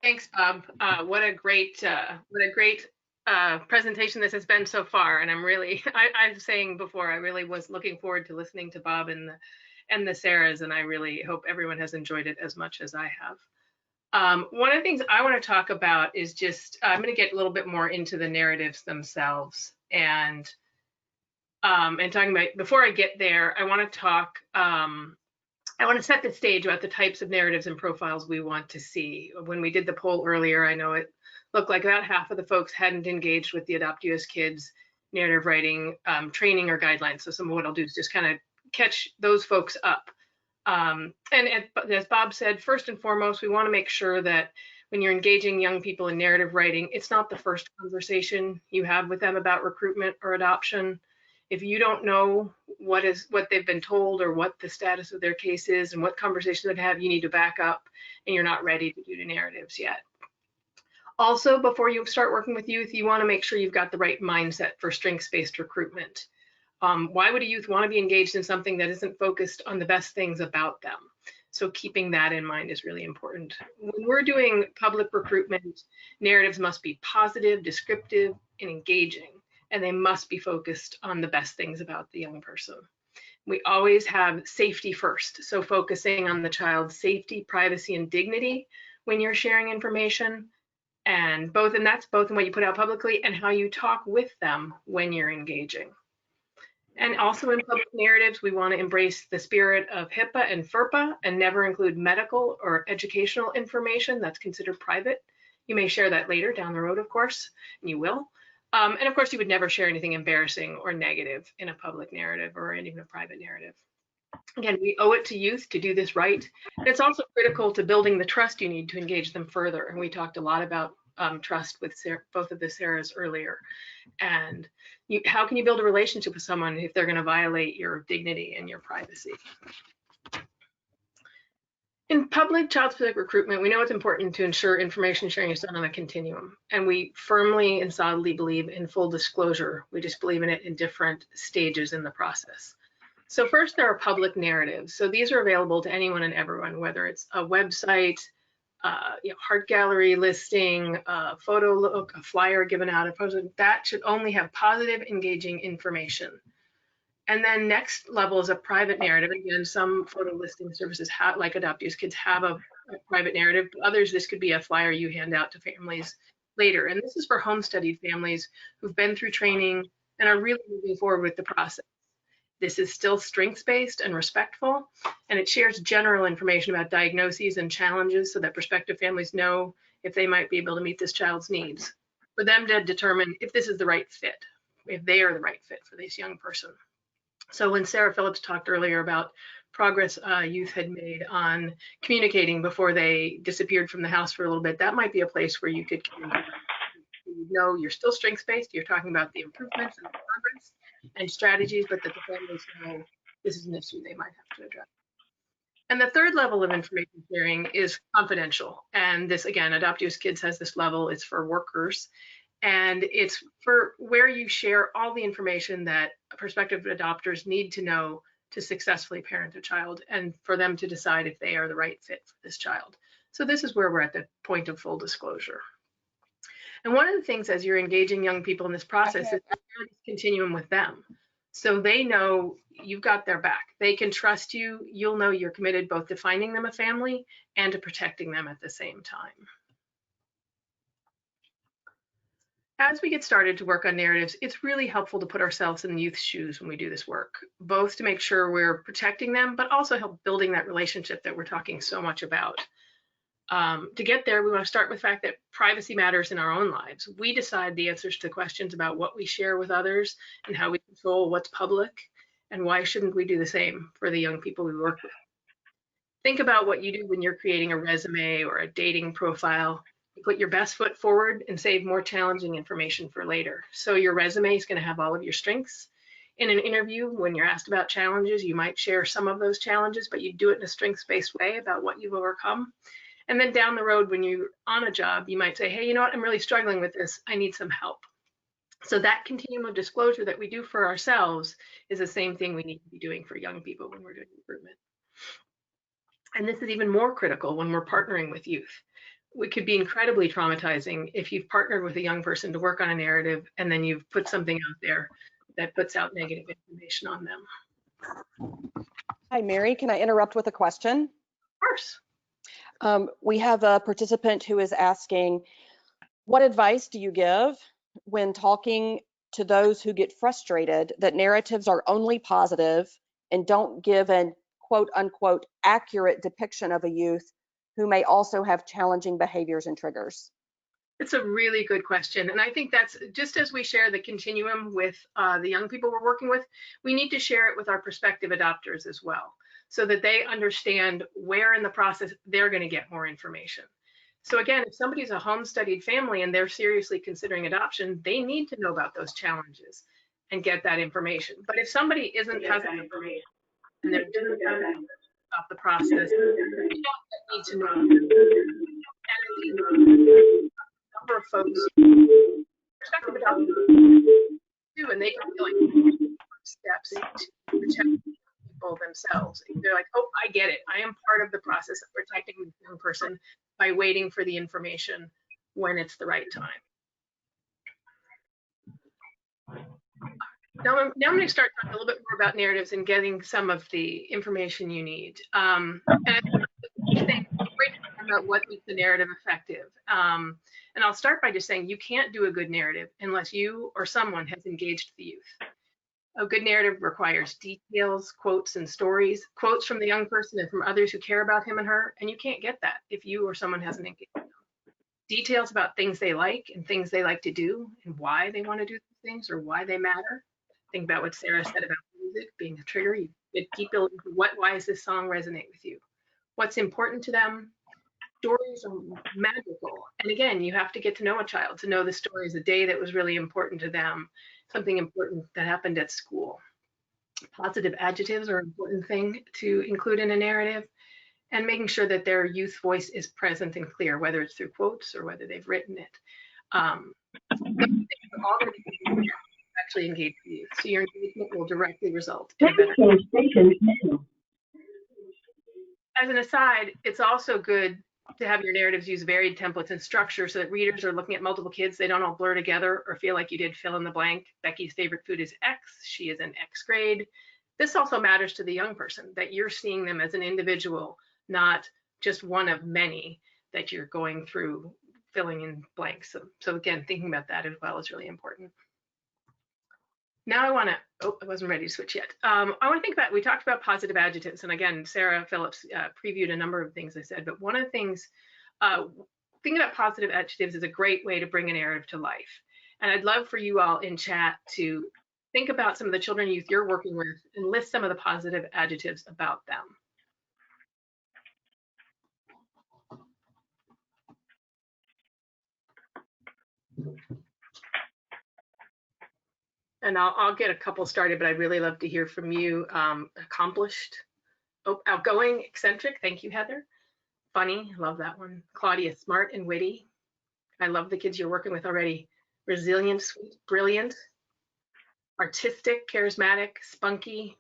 Thanks, Bob. What a great presentation this has been so far. And I'm really, I was saying before, I really was looking forward to listening to Bob and the Sarahs, and I really hope everyone has enjoyed it as much as I have. One of the things I want to talk about is just, I'm going to get a little bit more into the narratives themselves. And talking about, before I get there, I want to talk, I want to set the stage about the types of narratives and profiles we want to see. When we did the poll earlier, I know it looked like about half of the folks hadn't engaged with the AdoptUSKids narrative writing training or guidelines. So some of what I'll do is just kind of catch those folks up. And as Bob said, first and foremost, we want to make sure that when you're engaging young people in narrative writing, it's not the first conversation you have with them about recruitment or adoption. If you don't know what they've been told or what the status of their case is and what conversations they've had, you need to back up, and you're not ready to do the narratives yet. Also, before you start working with youth, you want to make sure you've got the right mindset for strengths-based recruitment. Why would a youth want to be engaged in something that isn't focused on the best things about them? So keeping that in mind is really important. When we're doing public recruitment, narratives must be positive, descriptive, and engaging, and they must be focused on the best things about the young person. We always have safety first, so focusing on the child's safety, privacy, and dignity when you're sharing information, and that's both in what you put out publicly and how you talk with them when you're engaging. And also in public narratives, we want to embrace the spirit of HIPAA and FERPA and never include medical or educational information that's considered private. You may share that later down the road, of course, and you will. And of course, you would never share anything embarrassing or negative in a public narrative or even a private narrative. Again, we owe it to youth to do this right. And it's also critical to building the trust you need to engage them further. And we talked a lot about trust with both of the Sarahs earlier. And how can you build a relationship with someone if they're going to violate your dignity and your privacy? In public child-specific recruitment, we know it's important to ensure information sharing is done on a continuum. And we firmly and solidly believe in full disclosure. We just believe in it in different stages in the process. So first, there are public narratives. So these are available to anyone and everyone, whether it's a website, art gallery listing, a photo look, a flyer given out, that should only have positive, engaging information. And then next level is a private narrative. Again, some photo listing services like AdoptUSKids have a private narrative. Others, this could be a flyer you hand out to families later. And this is for home-studied families who've been through training and are really moving forward with the process. This is still strengths-based and respectful, and it shares general information about diagnoses and challenges so that prospective families know if they might be able to meet this child's needs, for them to determine if this is the right fit, if they are the right fit for this young person. So when Sarah Phillips talked earlier about progress youth had made on communicating before they disappeared from the house for a little bit, that might be a place where you could communicate. You know you're still strengths-based, you're talking about the improvements and the progress and strategies, but that the families know this is an issue they might have to address. And the third level of information sharing is confidential. And this, again, AdoptUSKids has this level, it's for workers. And it's for where you share all the information that prospective adopters need to know to successfully parent a child and for them to decide if they are the right fit for this child. So this is where we're at the point of full disclosure. And one of the things as you're engaging young people in this process is share this continuum with them. So they know you've got their back. They can trust you. You'll know you're committed both to finding them a family and to protecting them at the same time. As we get started to work on narratives, it's really helpful to put ourselves in the youth's shoes when we do this work, both to make sure we're protecting them, but also help building that relationship that we're talking so much about. To get there, we want to start with the fact that privacy matters in our own lives. We decide the answers to questions about what we share with others and how we control what's public, and why shouldn't we do the same for the young people we work with. Think about what you do when you're creating a resume or a dating profile. You put your best foot forward and save more challenging information for later. So your resume is going to have all of your strengths. In an interview, when you're asked about challenges, you might share some of those challenges, but you do it in a strengths-based way about what you've overcome. And then down the road, when you're on a job, you might say, hey, you know what, I'm really struggling with this. I need some help. So that continuum of disclosure that we do for ourselves is the same thing we need to be doing for young people when we're doing recruitment. And this is even more critical when we're partnering with youth. It could be incredibly traumatizing if you've partnered with a young person to work on a narrative and then you've put something out there that puts out negative information on them. Hi, Mary, can I interrupt with a question? Of course. We have a participant who is asking, what advice do you give when talking to those who get frustrated that narratives are only positive and don't give an quote unquote accurate depiction of a youth who may also have challenging behaviors and triggers? It's a really good question. And I think that's just as we share the continuum with the young people we're working with, we need to share it with our prospective adopters as well, so that they understand where in the process they're going to get more information. So again, if somebody's a home-studied family and they're seriously considering adoption, they need to know about those challenges and get that information. But if somebody has that information and they're just about the process, they don't need to know. And number of folks prospective adopters do, and they can feel like steps to protect people themselves. They're like, oh, I get it. I am part of the process of protecting this young person by waiting for the information when it's the right time. Now I'm going to start talking a little bit more about narratives and getting some of the information you need. And I think the key thing, great to talk about what makes the narrative effective. And I'll start by just saying you can't do a good narrative unless you or someone has engaged the youth. A good narrative requires details, quotes, and stories, quotes from the young person and from others who care about him and her, and you can't get that if you or someone hasn't engaged them. Details about things they like and things they like to do and why they want to do these things or why they matter. Think about what Sarah said about music being a trigger. You keep building why does this song resonate with you? What's important to them? Stories are magical. And again, you have to get to know a child to know the stories, a day that was really important to them, something important that happened at school. Positive adjectives are an important thing to include in a narrative, and making sure that their youth voice is present and clear, whether it's through quotes or whether they've written it. Those things are all going to be actually engage the youth. So your engagement will directly result in a better. As an aside, it's also good to have your narratives use varied templates and structure so that readers are looking at multiple kids. They don't all blur together or feel like you did fill in the blank. Becky's favorite food is X. She is in X grade. This also matters to the young person, that you're seeing them as an individual, not just one of many that you're going through filling in blanks. So again, thinking about that as well is really important. Now I want to, I wasn't ready to switch yet. I want to think about, we talked about positive adjectives. And again, Sarah Phillips previewed a number of things I said, but one of the things, thinking about positive adjectives is a great way to bring a narrative to life. And I'd love for you all in chat to think about some of the children and youth you're working with and list some of the positive adjectives about them. And I'll get a couple started, but I'd really love to hear from you. Accomplished, outgoing, eccentric. Thank you, Heather. Funny, love that one. Claudia, smart and witty. I love the kids you're working with already. Resilient, sweet, brilliant. Artistic, charismatic, spunky.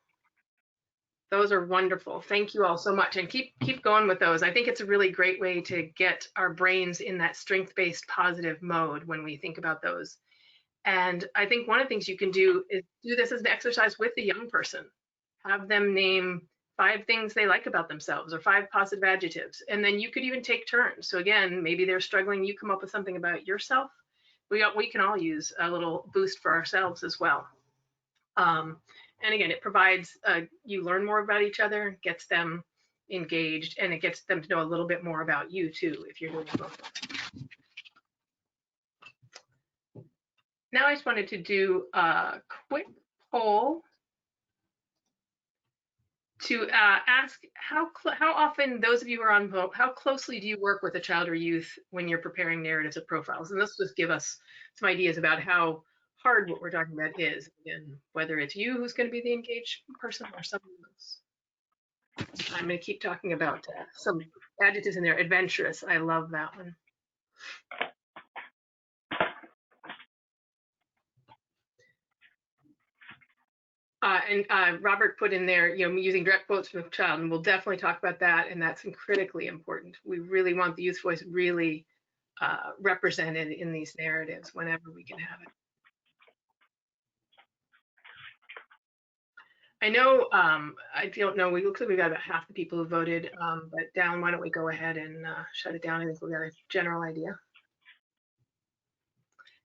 Those are wonderful. Thank you all so much. And keep going with those. I think it's a really great way to get our brains in that strength-based positive mode when we think about those. And I think one of the things you can do is do this as an exercise with the young person. Have them name 5 things they like about themselves or 5 positive adjectives. And then you could even take turns. So again, maybe they're struggling, you come up with something about yourself. We can all use a little boost for ourselves as well. And again, it provides, you learn more about each other, gets them engaged, and it gets them to know a little bit more about you too, if you're doing both. Now I just wanted to do a quick poll to ask how often those of you who are on vote, how closely do you work with a child or youth when you're preparing narratives or profiles? And this will just give us some ideas about how hard what we're talking about is, and whether it's you who's going to be the engaged person or someone else. I'm going to keep talking about some adjectives in there. Adventurous, I love that one. And Robert put in there, using direct quotes from the child, and we'll definitely talk about that, and that's critically important. We really want the youth voice really represented in these narratives whenever we can have it. I know, I don't know, we look like we've got about half the people who voted, but Dallin, why don't we go ahead and shut it down? I think we've got a general idea.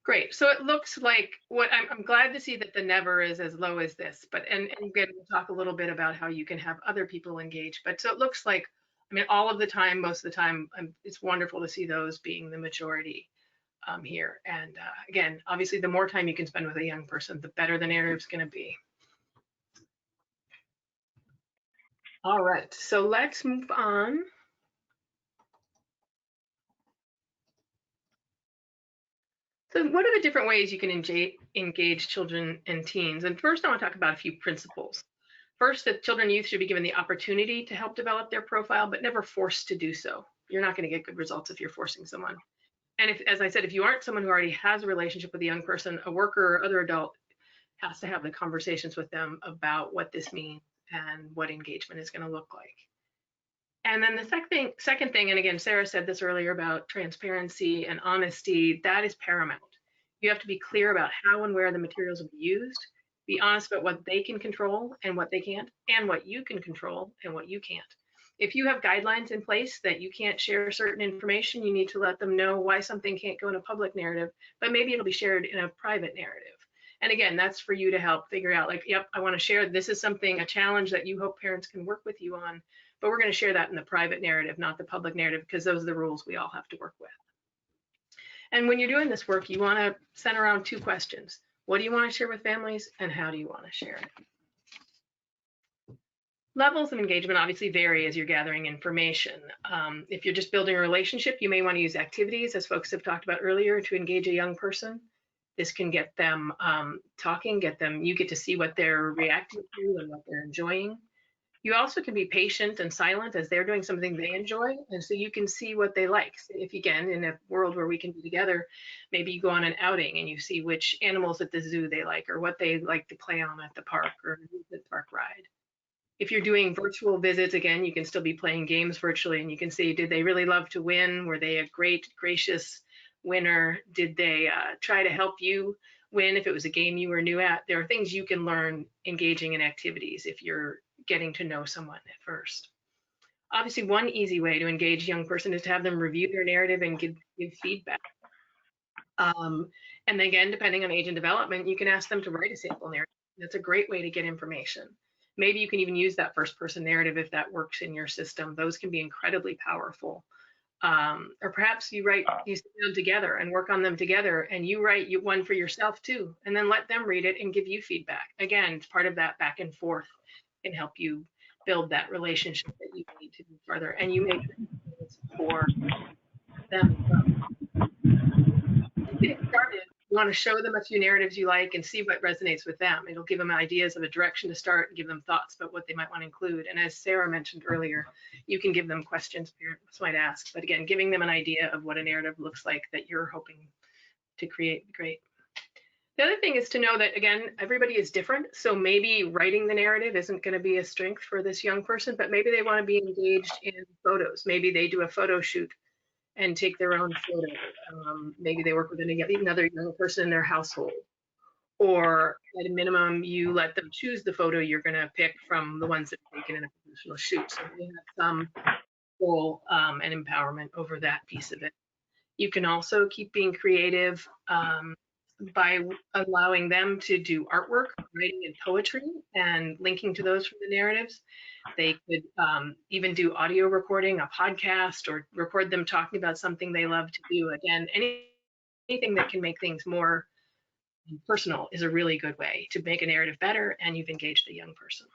Great. So it looks like what I'm glad to see that the never is as low as this, but and again, we'll talk a little bit about how you can have other people engage. But so it looks like, I mean, all of the time, most of the time, it's wonderful to see those being the majority here. And again, obviously, the more time you can spend with a young person, the better the narrative's going to be. All right, so let's move on. So what are the different ways you can engage children and teens? And first, I want to talk about a few principles. First, that children and youth should be given the opportunity to help develop their profile, but never forced to do so. You're not going to get good results if you're forcing someone. And if, as I said, if you aren't someone who already has a relationship with a young person, a worker or other adult has to have the conversations with them about what this means and what engagement is going to look like. And then the second thing, and again, Sarah said this earlier about transparency and honesty, that is paramount. You have to be clear about how and where the materials will be used, be honest about what they can control and what they can't, and what you can control and what you can't. If you have guidelines in place that you can't share certain information, you need to let them know why something can't go in a public narrative, but maybe it'll be shared in a private narrative. And again, that's for you to help figure out, like, yep, I want to share, this is something, a challenge that you hope parents can work with you on, but we're going to share that in the private narrative, not the public narrative, because those are the rules we all have to work with. And when you're doing this work, you want to center around 2 questions. What do you want to share with families, and how do you want to share it? Levels of engagement obviously vary as you're gathering information. If you're just building a relationship, you may want to use activities, as folks have talked about earlier, to engage a young person. This can get them talking, you get to see what they're reacting to and what they're enjoying. You also can be patient and silent as they're doing something they enjoy, and so you can see what they like. If, again, in a world where we can be together, maybe you go on an outing and you see which animals at the zoo they like, or what they like to play on at the park, or the park ride. If you're doing virtual visits, again, you can still be playing games virtually, and you can see, did they really love to win? Were they a great, gracious winner? Did they try to help you win if it was a game you were new at? There are things you can learn engaging in activities if you're getting to know someone at first. Obviously, one easy way to engage a young person is to have them review their narrative and give feedback. And then again, depending on age and development, you can ask them to write a sample narrative. That's a great way to get information. Maybe you can even use that first person narrative if that works in your system. Those can be incredibly powerful. Or perhaps you sit down together and work on them together, and you write one for yourself too, and then let them read it and give you feedback. Again, it's part of that back and forth can help you build that relationship that you need to do further, and you make it for them. Getting started, you want to show them a few narratives you like and see what resonates with them. It'll give them ideas of a direction to start and give them thoughts about what they might want to include. And as Sarah mentioned earlier, you can give them questions parents might ask, but again, giving them an idea of what a narrative looks like that you're hoping to create. Great. The other thing is to know that, again, everybody is different. So maybe writing the narrative isn't going to be a strength for this young person, but maybe they want to be engaged in photos. Maybe they do a photo shoot and take their own photo. Maybe they work with another young person in their household. Or at a minimum, you let them choose the photo you're going to pick from the ones that are taken in a professional shoot. So they have some control and empowerment over that piece of it. You can also keep being creative by allowing them to do artwork, writing, and poetry, and linking to those from the narratives. They could even do audio recording, a podcast, or record them talking about something they love to do. Again, anything that can make things more personal is a really good way to make a narrative better, and you've engaged a young person.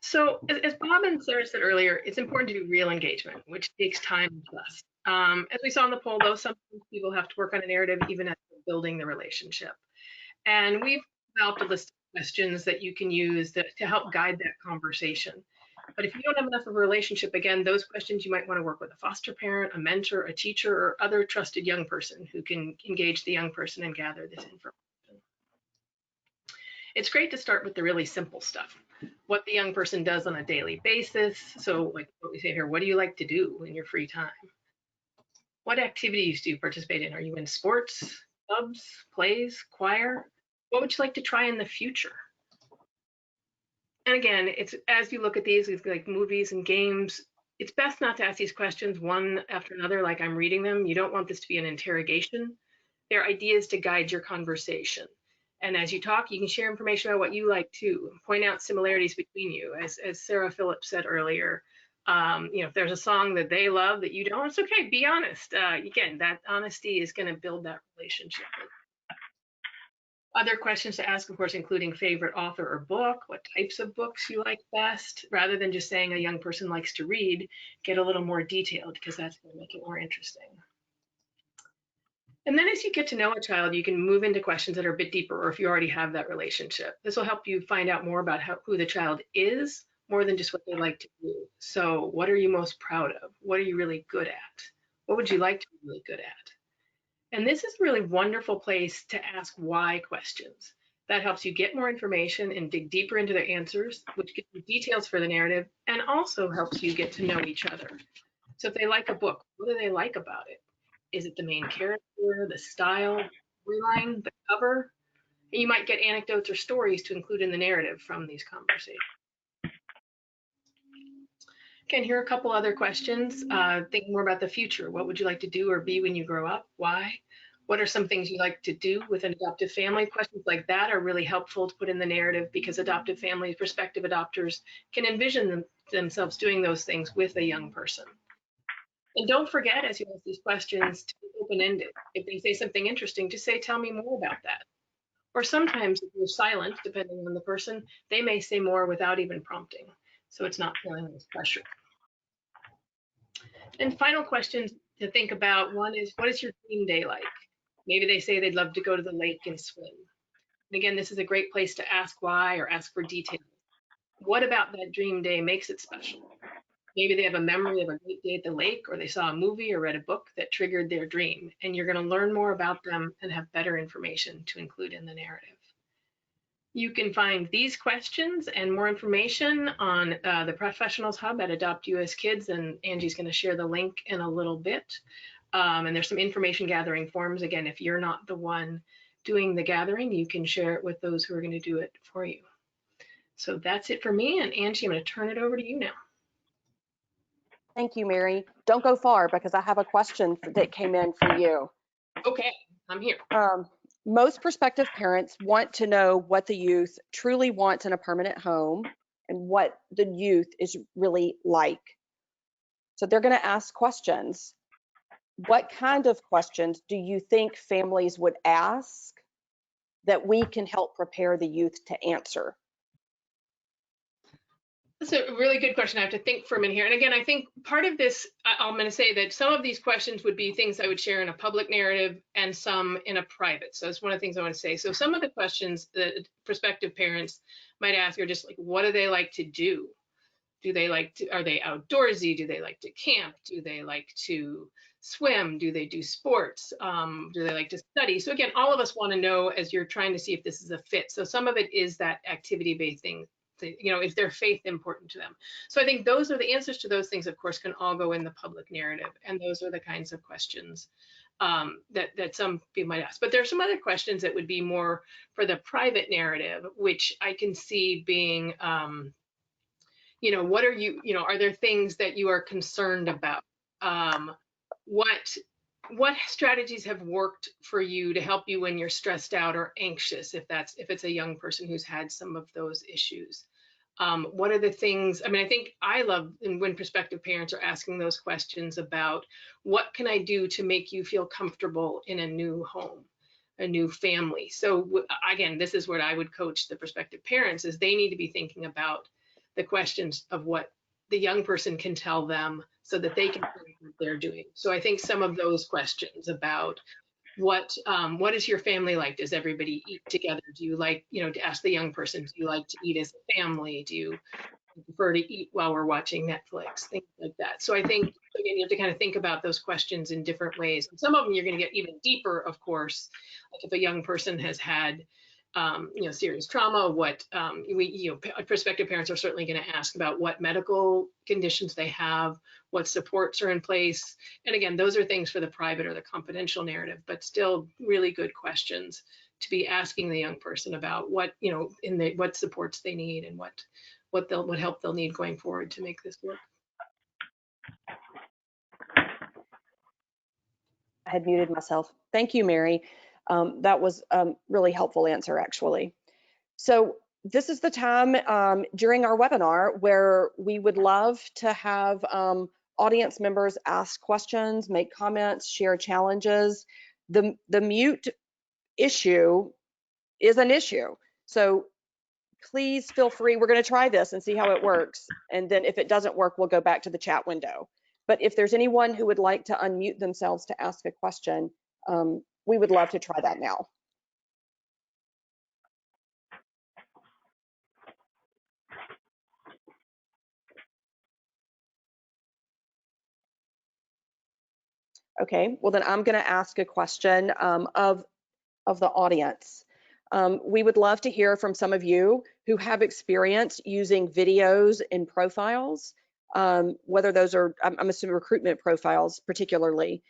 So as Bob and Sarah said earlier, it's important to do real engagement, which takes time and trust. As we saw in the poll, though, sometimes people have to work on a narrative even as they're building the relationship. And we've developed a list of questions that you can use to help guide that conversation. But if you don't have enough of a relationship, again, those questions you might want to work with a foster parent, a mentor, a teacher, or other trusted young person who can engage the young person and gather this information. It's great to start with the really simple stuff. What the young person does on a daily basis. So like what we say here, what do you like to do in your free time? What activities do you participate in? Are you in sports, clubs, plays, choir? What would you like to try in the future? And again, it's as you look at these, it's like movies and games, it's best not to ask these questions one after another like I'm reading them. You don't want this to be an interrogation. They're ideas to guide your conversation. And as you talk, you can share information about what you like too, point out similarities between you. As Sarah Phillips said earlier, if there's a song that they love that you don't, it's okay, be honest. Again, that honesty is going to build that relationship. Other questions to ask, of course, including favorite author or book, what types of books you like best, rather than just saying a young person likes to read, get a little more detailed because that's going to make it more interesting. And then as you get to know a child, you can move into questions that are a bit deeper, or if you already have that relationship. This will help you find out more about who the child is, more than just what they like to do. So what are you most proud of? What are you really good at? What would you like to be really good at? And this is a really wonderful place to ask why questions. That helps you get more information and dig deeper into their answers, which gives you details for the narrative and also helps you get to know each other. So if they like a book, what do they like about it? Is it the main character, the style, storyline, the cover? And you might get anecdotes or stories to include in the narrative from these conversations. Okay, here are a couple other questions. Think more about the future. What would you like to do or be when you grow up? Why? What are some things you like to do with an adoptive family? Questions like that are really helpful to put in the narrative because adoptive families, prospective adopters can envision themselves doing those things with a young person. And don't forget, as you ask these questions, to be open-ended. If they say something interesting, just say, tell me more about that. Or sometimes if you're silent, depending on the person, they may say more without even prompting. So it's not feeling this pressure. And final questions to think about. One is, what is your dream day like? Maybe they say they'd love to go to the lake and swim. And again, this is a great place to ask why or ask for details. What about that dream day makes it special? Maybe they have a memory of a great day at the lake, or they saw a movie or read a book that triggered their dream, and you're going to learn more about them and have better information to include in the narrative. You can find these questions and more information on the Professionals Hub at AdoptUSKids, and Angie's going to share the link in a little bit. And there's some information gathering forms. Again, if you're not the one doing the gathering, you can share it with those who are going to do it for you. So that's it for me. And Angie, I'm going to turn it over to you now. Thank you, Mary. Don't go far because I have a question that came in for you. Okay, I'm here. Most prospective parents want to know what the youth truly wants in a permanent home and what the youth is really like. So they're going to ask questions. What kind of questions do you think families would ask that we can help prepare the youth to answer? That's a really good question. I have to think for a minute here. And again, I think part of this, I'm going to say that some of these questions would be things I would share in a public narrative and some in a private. So that's one of the things I want to say. So some of the questions that prospective parents might ask are just like, what do they like to do? Do they like to, are they outdoorsy? Do they like to camp? Do they like to swim? Do they do sports? Do they like to study? So again, all of us want to know as you're trying to see if this is a fit. So some of it is that activity-based thing. You know, is their faith important to them? So I think those are the answers to those things, of course, can all go in the public narrative. And those are the kinds of questions that some people might ask. But there are some other questions that would be more for the private narrative, which I can see being, you know, what are you, you know, are there things that you are concerned about? What strategies have worked for you to help you when you're stressed out or anxious, if it's a young person who's had some of those issues? What are the things, I mean, I think I love when prospective parents are asking those questions about what can I do to make you feel comfortable in a new home, a new family? So again, this is what I would coach the prospective parents is they need to be thinking about the questions of what the young person can tell them so that they can think what they're doing. So I think some of those questions about what is your family like? Does everybody eat together? Do you like, you know, to ask the young person, do you like to eat as a family? Do you prefer to eat while we're watching Netflix? Things like that. So I think, again, you have to kind of think about those questions in different ways. And some of them you're going to get even deeper, of course, like if a young person has had you know, serious trauma, what prospective parents are certainly going to ask about what medical conditions they have, what supports are in place. And again, those are things for the private or the confidential narrative, but still really good questions to be asking the young person about what, you know, what supports they need and what help they'll need going forward to make this work. I had muted myself. Thank you, Mary. That was a really helpful answer, actually. So this is the time during our webinar where we would love to have audience members ask questions, make comments, share challenges. The mute issue is an issue. So please feel free. We're going to try this and see how it works. And then if it doesn't work, we'll go back to the chat window. But if there's anyone who would like to unmute themselves to ask a question, we would love to try that now. Okay, well then I'm going to ask a question of the audience. We would love to hear from some of you who have experience using videos in profiles, whether those are, I'm assuming recruitment profiles particularly.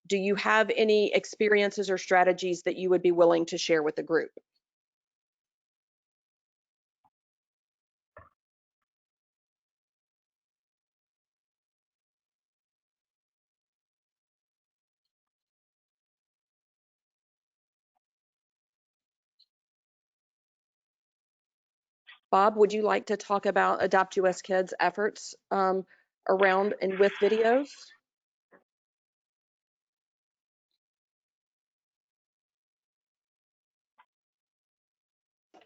Do you have any experiences or strategies that you would be willing to share with the group? Bob, would you like to talk about AdoptUSKids efforts around and with videos?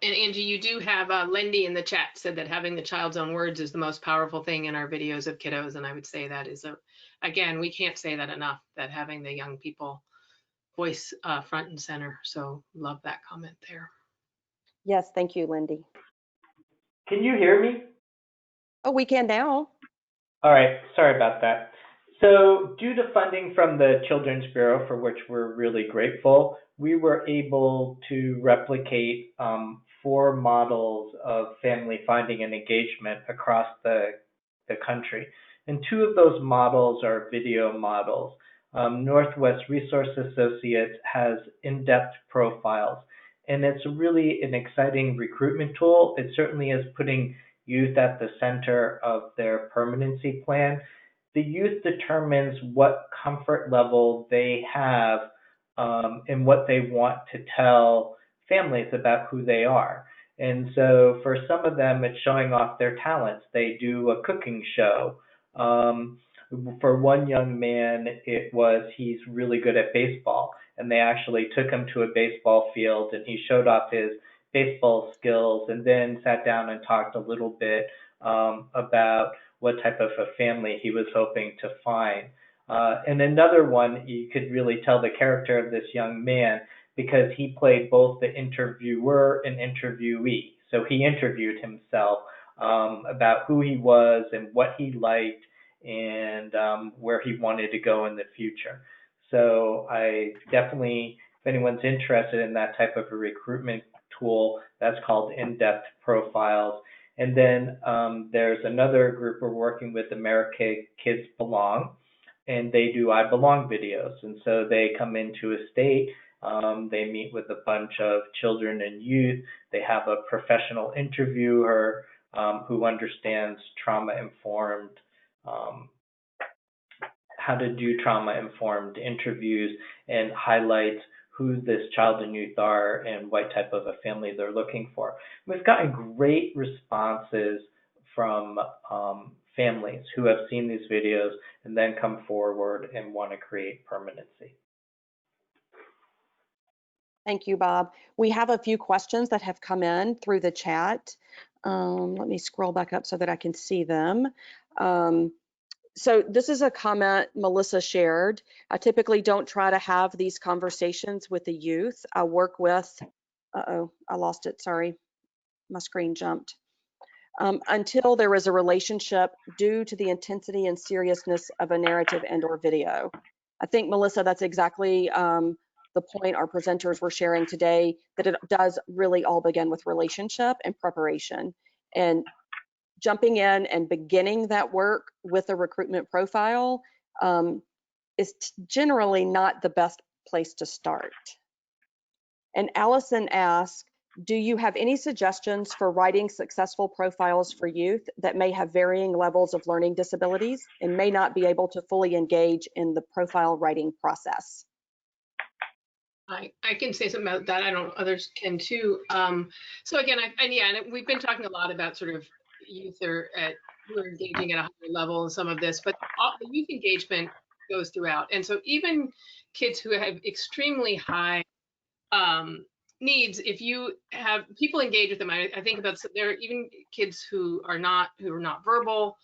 And Angie, you do have Lindy in the chat said that having the child's own words is the most powerful thing in our videos of kiddos. And I would say that is, again, we can't say that enough, that having the young people voice front and center. So love that comment there. Yes, thank you, Lindy. Can you hear me? Oh, we can now. All right, sorry about that. So due to funding from the Children's Bureau, for which we're really grateful, we were able to replicate 4 models of family finding and engagement across the country. And 2 of those models are video models. Northwest Resource Associates has in-depth profiles, and it's really an exciting recruitment tool. It certainly is putting youth at the center of their permanency plan. The youth determines what comfort level they have and what they want to tell families about who they are. And so for some of them, it's showing off their talents. They do a cooking show. For one young man, it was he's really good at baseball, and they actually took him to a baseball field and he showed off his baseball skills and then sat down and talked a little bit about what type of a family he was hoping to find. And another one, you could really tell the character of this young man because he played both the interviewer and interviewee. So he interviewed himself about who he was and what he liked and where he wanted to go in the future. So I definitely, if anyone's interested in that type of a recruitment tool, that's called in-depth profiles. And then there's another group we're working with, America Kids Belong, and they do I Belong videos. And so they come into a state, they meet with a bunch of children and youth, they have a professional interviewer who understands trauma-informed, how to do trauma-informed interviews and highlights who this child and youth are and what type of a family they're looking for. We've gotten great responses from families who have seen these videos and then come forward and want to create permanency. Thank you, Bob. We have a few questions that have come in through the chat. Let me scroll back up so that I can see them. So this is a comment Melissa shared. I typically don't try to have these conversations with the youth. I work with, uh-oh, I lost it, sorry. My screen jumped. Until there is a relationship due to the intensity and seriousness of a narrative and or video. I think, Melissa, that's exactly the point our presenters were sharing today, that it does really all begin with relationship and preparation. And jumping in and beginning that work with a recruitment profile is generally not the best place to start. And Allison asks, do you have any suggestions for writing successful profiles for youth that may have varying levels of learning disabilities and may not be able to fully engage in the profile writing process? I can say something about that. I don't know, others can too. So again, and we've been talking a lot about sort of youth who are engaging at a higher level in some of this, but the youth engagement goes throughout. And so even kids who have extremely high needs, if you have people engage with them, I think about there are even kids who are not verbal.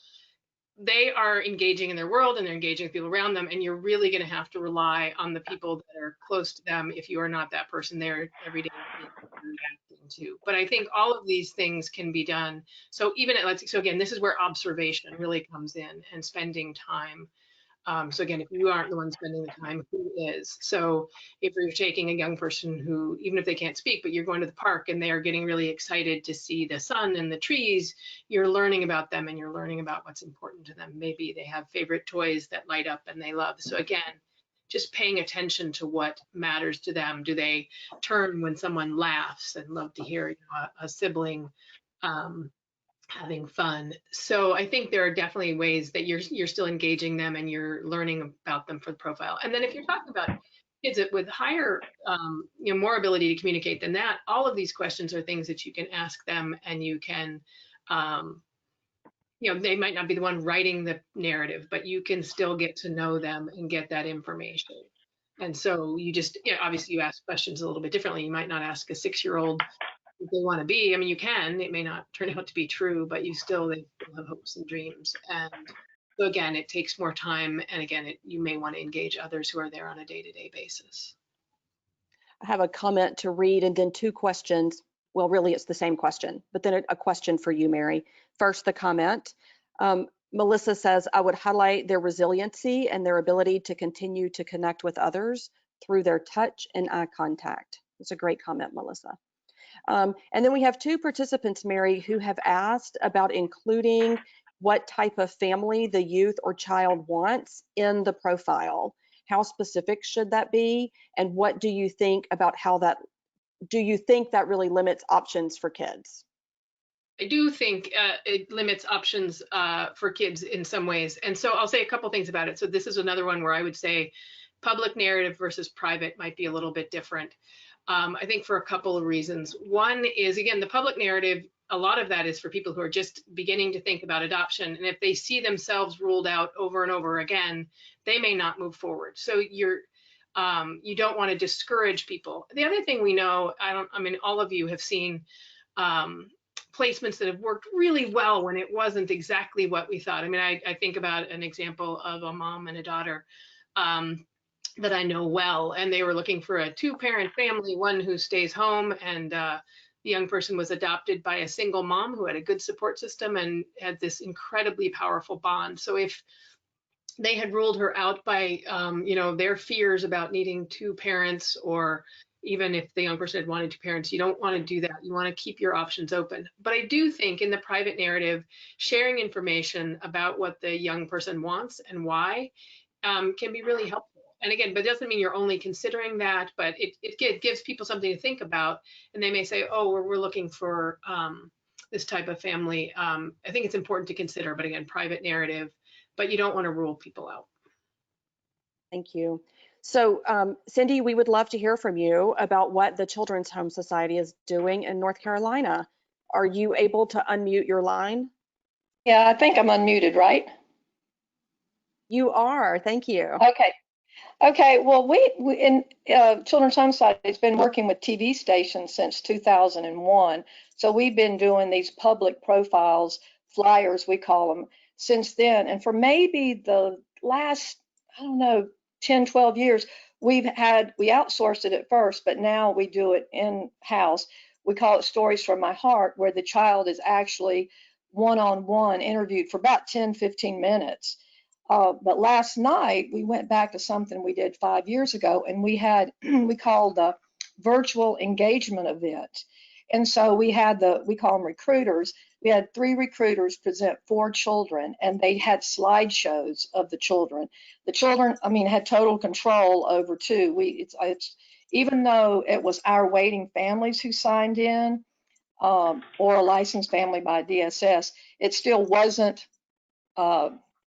They are engaging in their world and they're engaging with people around them, and you're really going to have to rely on the people that are close to them if you are not that person there every day reacting to. But I think all of these things can be done. So even so again, this is where observation really comes in and spending time So again, if you aren't the one spending the time, who is? So if you're taking a young person who, even if they can't speak, but you're going to the park and they are getting really excited to see the sun and the trees, you're learning about them and you're learning about what's important to them. Maybe they have favorite toys that light up and they love. So again, just paying attention to what matters to them. Do they turn when someone laughs and love to hear, you know, a sibling having fun? So I think there are definitely ways that you're still engaging them and you're learning about them for the profile. And then if you're talking about kids with higher, you know, more ability to communicate than that, all of these questions are things that you can ask them, and you can, you know, they might not be the one writing the narrative, but you can still get to know them and get that information. And so you just, you know, obviously you ask questions a little bit differently. You might not ask a 6-year-old what they want to be. I mean, you can, it may not turn out to be true, but they still have hopes and dreams. And so again, it takes more time. And again, you may want to engage others who are there on a day-to-day basis. I have a comment to read and then 2 questions. Well, really, it's the same question, but then a question for you, Mary. First, the comment. Melissa says, I would highlight their resiliency and their ability to continue to connect with others through their touch and eye contact. It's a great comment, Melissa. And then we have 2 participants, Mary, who have asked about including what type of family the youth or child wants in the profile. How specific should that be? And what do you think about how that, do you think that really limits options for kids? I do think it limits options for kids in some ways. And so I'll say a couple things about it. So this is another one where I would say public narrative versus private might be a little bit different. I think for a couple of reasons. One is, again, the public narrative, a lot of that is for people who are just beginning to think about adoption. And if they see themselves ruled out over and over again, they may not move forward. So you don't want to discourage people. The other thing we know, I mean, all of you have seen placements that have worked really well when it wasn't exactly what we thought. I mean, I think about an example of a mom and a daughter that I know well, and they were looking for a 2-parent family, one who stays home, and the young person was adopted by a single mom who had a good support system and had this incredibly powerful bond. So if they had ruled her out by, you know, their fears about needing 2 parents, or even if the young person had wanted 2 parents, you don't want to do that. You want to keep your options open. But I do think in the private narrative, sharing information about what the young person wants and why can be really helpful. And again, but it doesn't mean you're only considering that, but it gives people something to think about. And they may say, oh, we're looking for this type of family. I think it's important to consider, but again, private narrative, but you don't want to rule people out. Thank you. So Cindy, we would love to hear from you about what the Children's Home Society is doing in North Carolina. Are you able to unmute your line? Yeah, I think I'm unmuted, right? You are, thank you. Okay, well, we in Children's Home Society has been working with TV stations since 2001. So we've been doing these public profiles, flyers, we call them, since then. And for maybe the last, I don't know, 10, 12 years, we outsourced it at first, but now we do it in-house. We call it Stories from My Heart, where the child is actually one-on-one interviewed for about 10, 15 minutes. But last night we went back to something we did 5 years ago, and we called the virtual engagement event. And so we call them recruiters. We had 3 recruiters present 4 children, and they had slideshows of the children. The children, I mean, had total control over 2. Even though it was our waiting families who signed in, or a licensed family by DSS, it still wasn't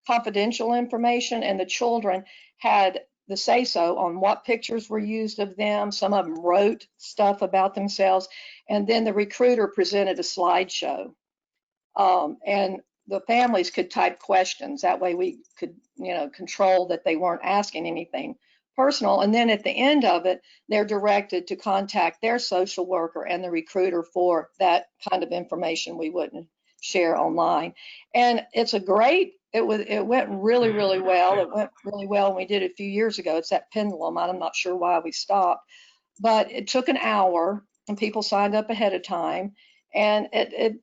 confidential information, and the children had the say-so on what pictures were used of them. Some of them wrote stuff about themselves, and then the recruiter presented a slideshow. And the families could type questions. That way we could, you know, control that they weren't asking anything personal. And then at the end of it, they're directed to contact their social worker and the recruiter for that kind of information we wouldn't share online. And it's a great, it went really, really well. It went really well when we did it a few years ago. It's that pendulum. I'm not sure why we stopped, but it took an hour and people signed up ahead of time. And it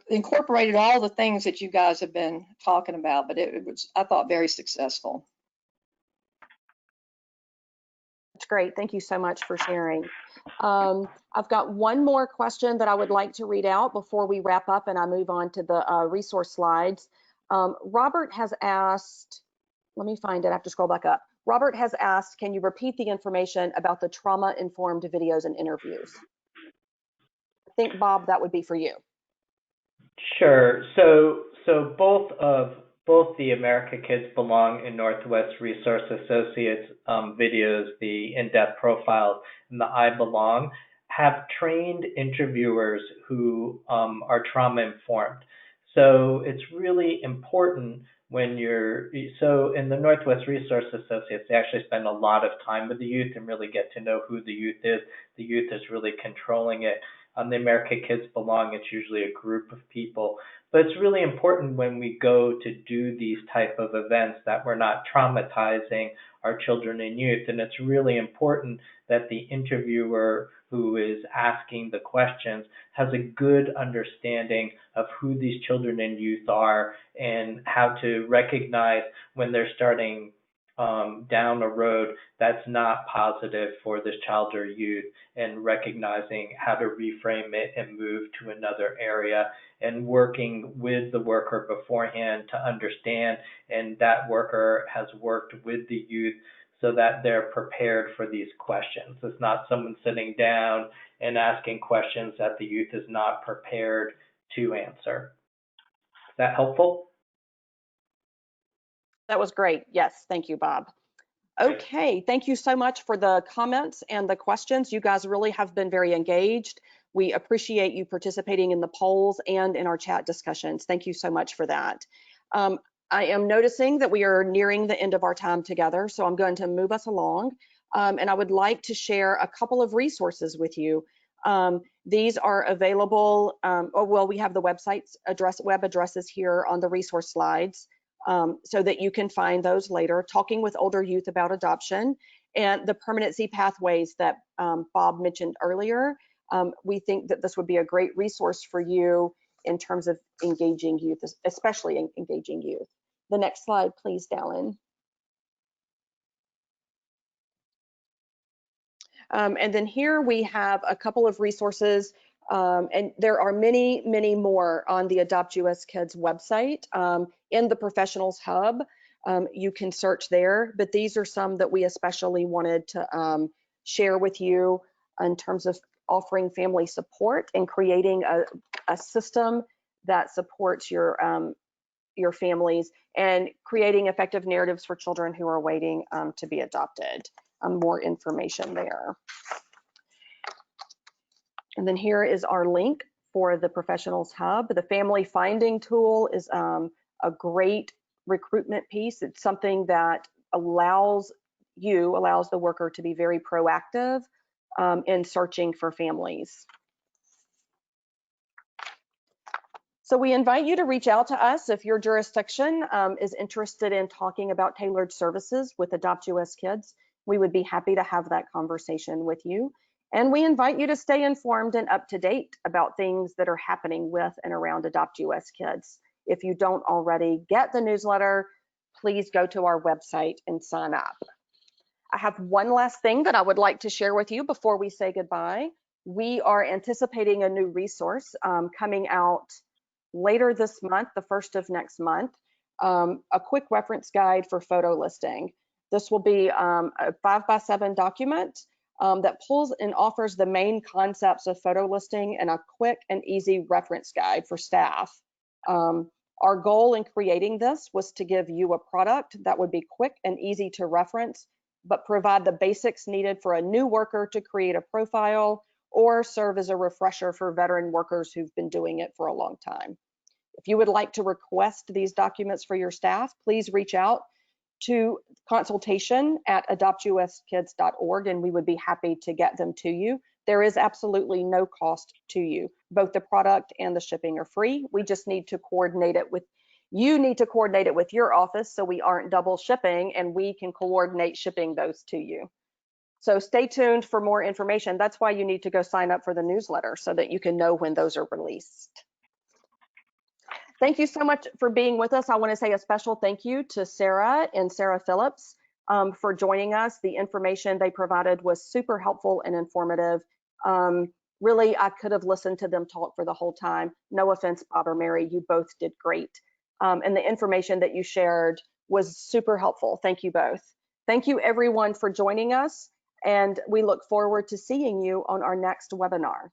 incorporated all the things that you guys have been talking about, but it was, I thought, very successful. That's great. Thank you so much for sharing. I've got one more question that I would like to read out before we wrap up and I move on to the resource slides. Robert has asked, let me find it, I have to scroll back up. Robert has asked, can you repeat the information about the trauma-informed videos and interviews? I think, Bob, that would be for you. Sure. So both the America Kids Belong and Northwest Resource Associates videos, the in-depth profiles, and the I Belong, have trained interviewers who are trauma informed. So it's really important when so in the Northwest Resource Associates, they actually spend a lot of time with the youth and really get to know who the youth is. The youth is really controlling it. On the America Kids Belong, it's usually a group of people. But it's really important when we go to do these type of events that we're not traumatizing our children and youth. And it's really important that the interviewer who is asking the questions has a good understanding of who these children and youth are and how to recognize when they're starting down a road that's not positive for this child or youth, and recognizing how to reframe it and move to another area, and working with the worker beforehand to understand, and that worker has worked with the youth so that they're prepared for these questions. It's not someone sitting down and asking questions that the youth is not prepared to answer. Is that helpful? That was great. Yes, thank you, Bob. Okay, thank you so much for the comments and the questions. You guys really have been very engaged. We appreciate you participating in the polls and in our chat discussions. Thank you so much for that. I am noticing that we are nearing the end of our time together, so I'm going to move us along. And I would like to share a couple of resources with you. These are available, we have the web addresses here on the resource slides. So that you can find those later. Talking with Older Youth About Adoption and the permanency pathways that Bob mentioned earlier. We think that this would be a great resource for you in terms of engaging youth, especially engaging youth. The next slide, please, Dallin. And then here we have a couple of resources, and there are many, many more on the AdoptUSKids website. In the Professionals Hub, you can search there, but these are some that we especially wanted to share with you in terms of offering family support and creating a system that supports your families and creating effective narratives for children who are waiting to be adopted. More information there. And then here is our link for the Professionals Hub. The Family Finding Tool is a great recruitment piece. It's something that allows the worker to be very proactive in searching for families. So we invite you to reach out to us if your jurisdiction is interested in talking about tailored services with AdoptUSKids. We would be happy to have that conversation with you. And we invite you to stay informed and up to date about things that are happening with and around AdoptUSKids. If you don't already get the newsletter, please go to our website and sign up. I have one last thing that I would like to share with you before we say goodbye. We are anticipating a new resource coming out later this month, the 1st of next month, a quick reference guide for photo listing. This will be a 5x7 document that pulls and offers the main concepts of photo listing and a quick and easy reference guide for staff. Our goal in creating this was to give you a product that would be quick and easy to reference, but provide the basics needed for a new worker to create a profile or serve as a refresher for veteran workers who've been doing it for a long time. If you would like to request these documents for your staff, please reach out to consultation@adoptuskids.org and we would be happy to get them to you. There is absolutely no cost to you. Both the product and the shipping are free. We just need to coordinate it with, you need to coordinate it with your office so we aren't double shipping and we can coordinate shipping those to you. So stay tuned for more information. That's why you need to go sign up for the newsletter so that you can know when those are released. Thank you so much for being with us. I want to say a special thank you to Sarah and Sarah Phillips for joining us. The information they provided was super helpful and informative. Really, I could have listened to them talk for the whole time. No offense, Bob or Mary, you both did great. And the information that you shared was super helpful. Thank you both. Thank you everyone for joining us, and we look forward to seeing you on our next webinar.